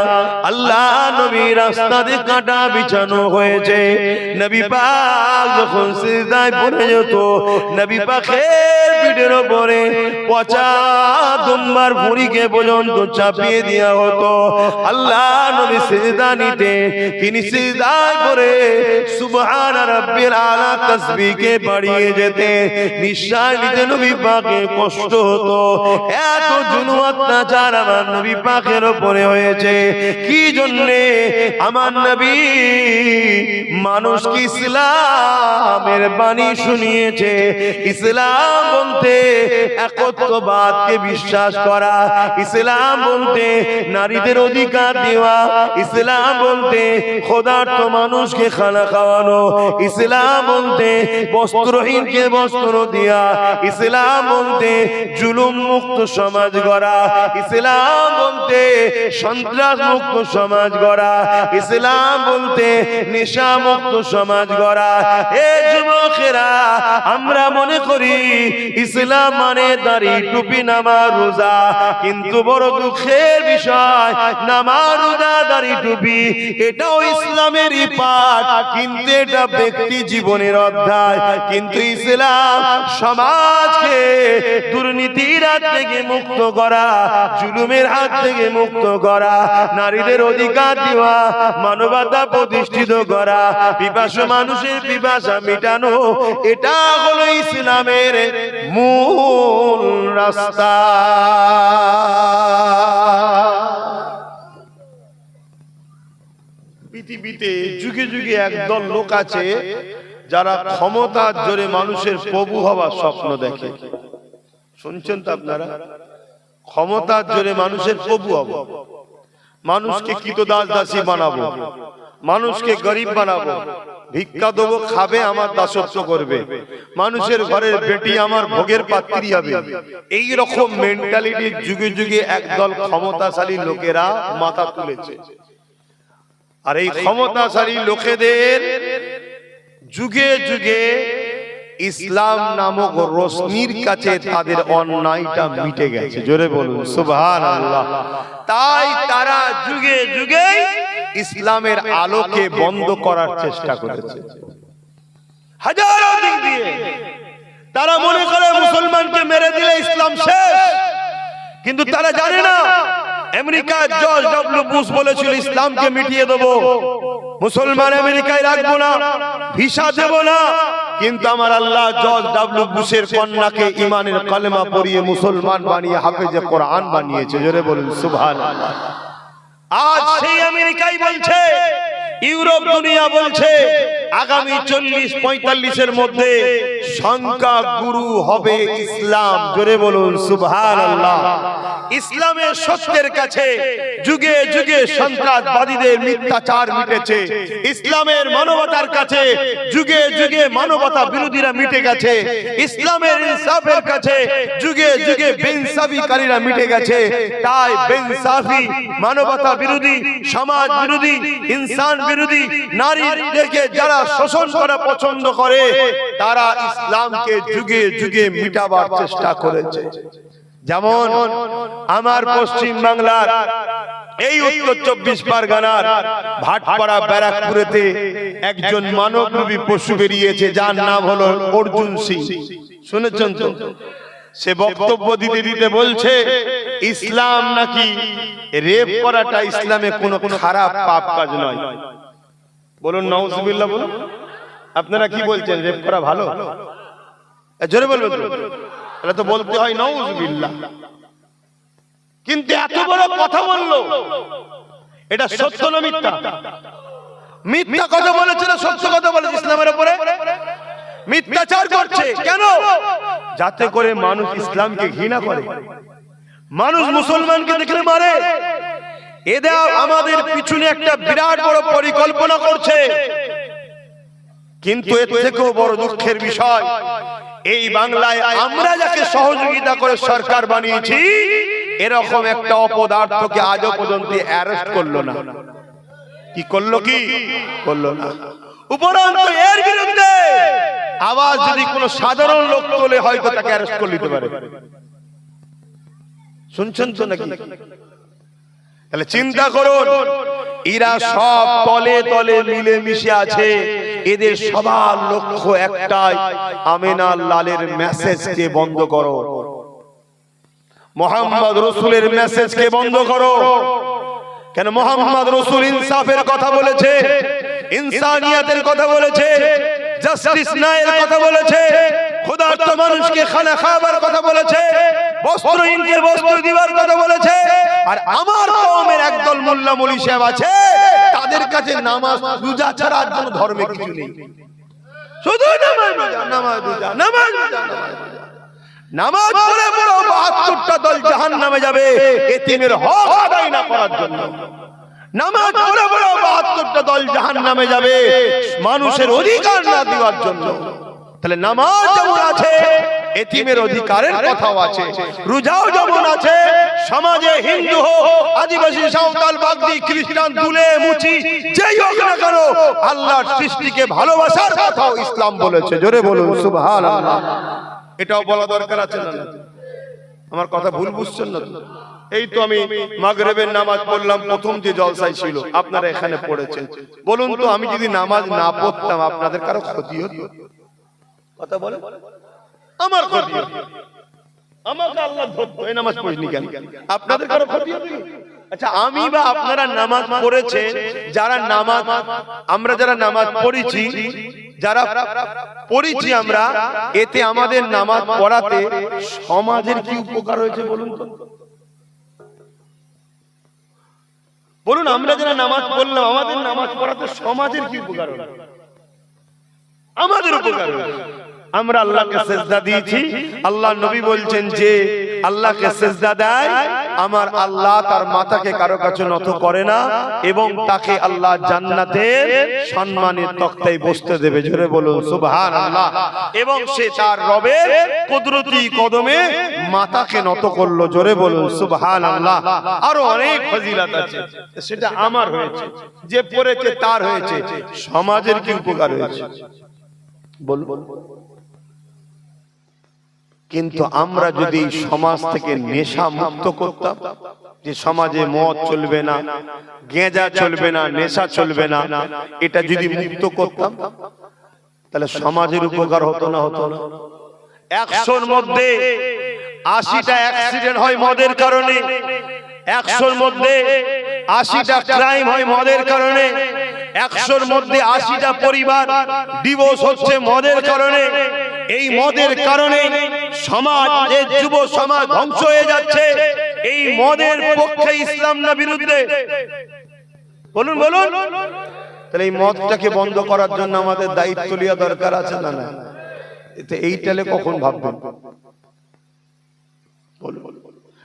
আল্লাহ নবী রাস্তা দিয়ে কাঁটা বিছানো হয়েছে। নবী পাক যখন সিজদায় পড়ে যেত, নবী পাকের পিঠের উপরে পচা দুম্বার ভুঁড়িকে পর্যন্ত চাপিয়ে দেওয়া হতো। আল্লাহ নবী সিজদা নিতে, তিনি সিজদায় পড়ে সুবহান রাব্বিল আলা তাসবিহকে বাড়িয়ে যেতে, নিঃশ্বাস নিতে নবী পাকের কষ্ট হতো। এত জুলুম অত্যাচার আমার নবী পাকের উপরে হয়েছে। কি জন্যে? আমার নবী মানুষকে ইসলামের বাণী শুনিয়েছে। ইসলাম বলতে একত্ববাদকে বিশ্বাস করা, ইসলাম বলতে নারীদের অধিকার দেওয়া, ইসলাম বলতে খোদার্থ মানুষকে খানা খাওয়ানো, ইসলাম বলতে বস্ত্রহীনকে বস্ত্র দেওয়া, ইসলাম বলতে জুলুম মুক্ত সমাজ গড়া, ইসলাম বলতে সন্ত্রাস মুক্ত সমাজ গড়া, ইসলাম বলতে নেশা মুক্ত সমাজ গড়া। এ যুবকেরা, আমরা মনে করি ইসলাম মানে দাড়ি, টুপি, নামাজ, রোজা, কিন্তু বড় দুঃখের বিষয়, নামাজ, রোজা, দাড়ি, টুপি এটাও ইসলামেরই পাঠ, কিন্তু এটা ব্যক্তি জীবনের অধ্যায়। কিন্তু ইসলাম সমাজকে দুর্নীতির হাত থেকে মুক্ত করা, জুলুমের হাত থেকে মুক্ত করা, নারীদের অধিকার দেওয়া, মানবতা প্রতিষ্ঠিত করা, পিপাসু মানুষের পিপাসা মিটানো, এটা হলো ইসলামের মূল রাস্তা। পৃথিবীতে যুগে যুগে একদল লোক আছে যারা ক্ষমতার জোরে মানুষের প্রভু হওয়ার স্বপ্ন দেখে। শুনছেন তো আপনারা? ক্ষমতার জোরে মানুষের প্রভু হব, মানুষকে কৃতদাস দাসী বানাবো, মানুষকে গরিব বানাবো, ভিক্ষা দেবো, খাবে, আমার দাসত্ব করবে, মানুষের ঘরের বেটি আমার ভোগের পাত্রী হবে। এই রকম মেন্টালিটি যুগে যুগে একদল ক্ষমতাশালী লোকেরা মাথা তুলেছে। আর এই ক্ষমতাশালী লোকেদের যুগে যুগে ইসলাম নামক রশ্মির কাছে তাদের অন্যায়টা মিটে গেছে। জোরে বলুন সুবহানাল্লাহ। তাই তারা যুগে যুগে ইসলামের আলোকে বন্ধ করার চেষ্টা করেছে হাজারো দিক দিয়ে। তারা মনে করে মুসলমানকে মেরে দিলে ইসলাম শেষ, কিন্তু তারা জানে না আমেরিকার জর্জ ডব্লিউ বুশ বলেছিল ইসলামকে মিটিয়ে দেব, মুসলমান আমেরিকায় রাখবো না, ভিসা দেব না। কিন্তু আমার আল্লাহ জর্জ ডব্লিউ বুশের কন্যাকে ইমানের কালেমা পড়িয়ে মুসলমান বানিয়ে হাফেজে কোরআন বানিয়েছে। জোরে বলুন সুবহানাল্লাহ। আজ সেই আমেরিকাই বলছে, ইউরোপ দুনিয়া বলছে আগামী 40-45 মধ্যে সংখ্যা গুরু হবে ইসলাম। জোরে বলুন সুবহানাল্লাহ। ইসলামের সত্যের কাছে যুগে যুগে সন্ত্রাসবাদীদের মিথ্যাচার মিটেছে, ইসলামের মানবতার কাছে যুগে যুগে মানবতা বিরোধীরা মিটে গেছে, ইসলামের ইনসাফের কাছে যুগে যুগে বেইনসাফিকারীরা মিটে গেছে। তাই বেইনসাফি, মানবতা বিরোধী, সমাজ বিরোধী, ইনসান বিরোধী নারীদেরকে যারা শোষণ করা পছন্দ করে তারা ইসলামকে যুগে যুগে মিটাবার চেষ্টা করেছে। যেমন আমার পশ্চিম বাংলার এই উত্তর 24 পরগনার ভাটপাড়া ব্যারাকপুরেতে একজন মানবরূপী পশু বেরিয়েছে যার নাম হলো অর্জুন সিং। শুনেছেন তো? সে বক্তব্য দিতে দিতে বলছে ইসলাম নাকি রেপ করাটা ইসলামে কোনো খারাপ পাপ কাজ নয়। বলুন নাউজুবিল্লাহ। বলুন আপনারা কি বলছেন, রেপ করা ভালো? জোরে বলবেন তো, তাহলে তো বলতে হয় নাউজুবিল্লাহ। কিন্তু এত বড় কথা বললো, এটা সত্য না মিথ্যা? মিথ্যা কথা বলেছে না সত্য কথা বলেছে? ইসলামের উপরে মিথ্যাচার করছে কেন? যাতে করে মানুষ ইসলামকে ঘৃণা করে, মানুষ মুসলমানকে দেখলে মারে। এদের আমাদের পিছনে একটা বিরাট বড় পরিকল্পনা করছে। কিন্তু এর থেকেও বড় দুঃখের বিষয়, এই বাংলায় আমরা যাকে সহযোগিতা করে সরকার বানিয়েছি এরকম একটা অপদার্থকে আজও পর্যন্ত অ্যারেস্ট করলো না। কি করলো? কি করলো না। উপরন্তু এর বিরুদ্ধে আওয়াজ যদি কোনো সাধারণ লোক তোলে হয়তো তাকে অ্যারেস্ট করে নিতে পারে। শুনছেন তো নাকি? তাহলে চিন্তা করুন, এরা সব তলে তলে মিলে মিশে আছে। এদের সবার লক্ষ্য একটাই, আমিনা লালের মেসেজকে বন্ধ করো, মোহাম্মদ রসুলের মেসেজকে বন্ধ করো। কেন? মোহাম্মদ রসুল ইনসাফের কথা বলেছে, ইনসানিয়াতের কথা বলেছে, জাস্টিস ন্যায়ের কথা বলেছে, ক্ষুধার্ত মানুষকে খানা খাওয়াবার কথা বলেছে, বস্ত্রহীনকে বস্ত্র দিবার কথা বলেছে। আর আমার কওমের একদল মোল্লা মৌলী সাহেব আছে, তাদের কাছে নামাজ রোজা ছাড়া আর কোনো ধর্মে কিছু নেই, শুধু নামাজ রোজা, নামাজ রোজা, নামাজ রোজা, নামাজ পড়ে বড় 72টা দল জাহান্নামে যাবে এতিমের হক আদায় না করার জন্য। নামাজ পড়ে বড় 72টা দল জাহান্নামে যাবে মানুষের অধিকার না দেওয়ার জন্য। তাহলে নামাজ যেমন আছে, এতিমের অধিকারের কথাও আছে। রোজাও যেমন আছে, সমাজে হিন্দু হোক, আদিবাসী, সাঁওতাল, বাগদি, খ্রিস্টান, দুলে, মুচি, যেই হোক না কেন আল্লাহর সৃষ্টিকে ভালোবাসার কথাও ইসলাম বলেছে। জোরে বলুন সুবহানাল্লাহ। এটাও বলা দরকার আছে না? আমার কথা ভুল বুঝছেন না? এই তো আমি মাগরিবের নামাজ পড়লাম, প্রথম যে জলসাই ছিল আপনারা এখানে পড়েছেন। বলুন তো, আমি যদি নামাজ না পড়তাম আপনাদের কারো ক্ষতি হতো? কথা বলে আমার ক্ষতি হতো, আমাকে আল্লাহ ধরতো, এই নামাজ পড়িনি কেন? আপনাদের কারো ক্ষতি হতো? আচ্ছা, আমি বা আপনারা নামাজ পড়েছে, যারা নামাজ, আমরা যারা নামাজ পড়েছি, যারা পড়েছি আমরা, এতে আমাদের নামাজ পড়াতে সমাজের কি উপকার হয়েছে বলুন তো? বলুন, আমরা যারা নামাজ পড়লাম, আমাদের নামাজ পড়াতে সমাজের কি উপকার হলো? আমাদের উপকার হলো। আমরা আল্লাহকে সেজদা দিয়েছি। আল্লাহ নবী বলছেন যে আল্লাহকে সেজদা দেয়, আমার আল্লাহ তার মাথাকে কারো কাছে নত করে না এবং তাকে আল্লাহ জান্নাতের সম্মানের তক্তায় বসতে দেবে। জোরে বলুন সুবহানাল্লাহ। এবং সে তার রবের কুদরতি কদমে মাথাকে নত করলো। জোরে বলুন সুবহানাল্লাহ। আরো অনেক ফজিলত আছে, সেটা আমার হয়েছে, যে পড়েছে তার হয়েছে, সমাজের কি উপকার হয়েছে বলুন। কিন্তু আমরা যদি সমাজ থেকে নেশা মুক্ত করতাম, যে সমাজে মদ চলবে না, গেঁজা চলবে না, নেশা চলবে না, এটা যদি মুক্ত করতাম, তাহলে সমাজের উপকার হতো না? হতো না? 100-র মধ্যে 80টা অ্যাক্সিডেন্ট হয় মদের কারণে, 100-র মধ্যে 80টা ক্রাইম হয় মদের কারণে, 100-র মধ্যে 80টা পরিবার ডিভোর্স হচ্ছে মদের কারণে। এই মদের কারণে সমাজ, যে যুব সমাজ ধ্বংস হয়ে যাচ্ছে, এই মদের পক্ষে ইসলাম না বিরুদ্ধে? বলুন বলুন। তাহলে এই মদটাকে বন্ধ করার জন্য আমাদের দায়িত্ব নেওয়া দরকার আছে না? না, এই তাহলে কখন ভাববেন? বলুন।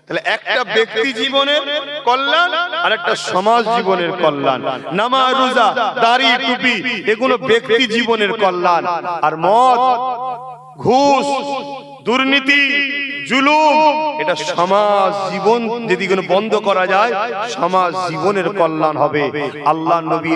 তাহলে একটা ব্যক্তি জীবনের কল্যাণ আর একটা সমাজ জীবনের কল্যাণ। নামাজ, রোজা, দাড়ি, টুপি, এগুলো ব্যক্তি জীবনের কল্যাণ। আর মদ, ঘুষ, দুর্নীতি, জুলুম, এটা সমাজ জীবন যদি বন্ধ করা যায়, সমাজ জীবনের কল্যাণ হবে। আল্লাহ নবী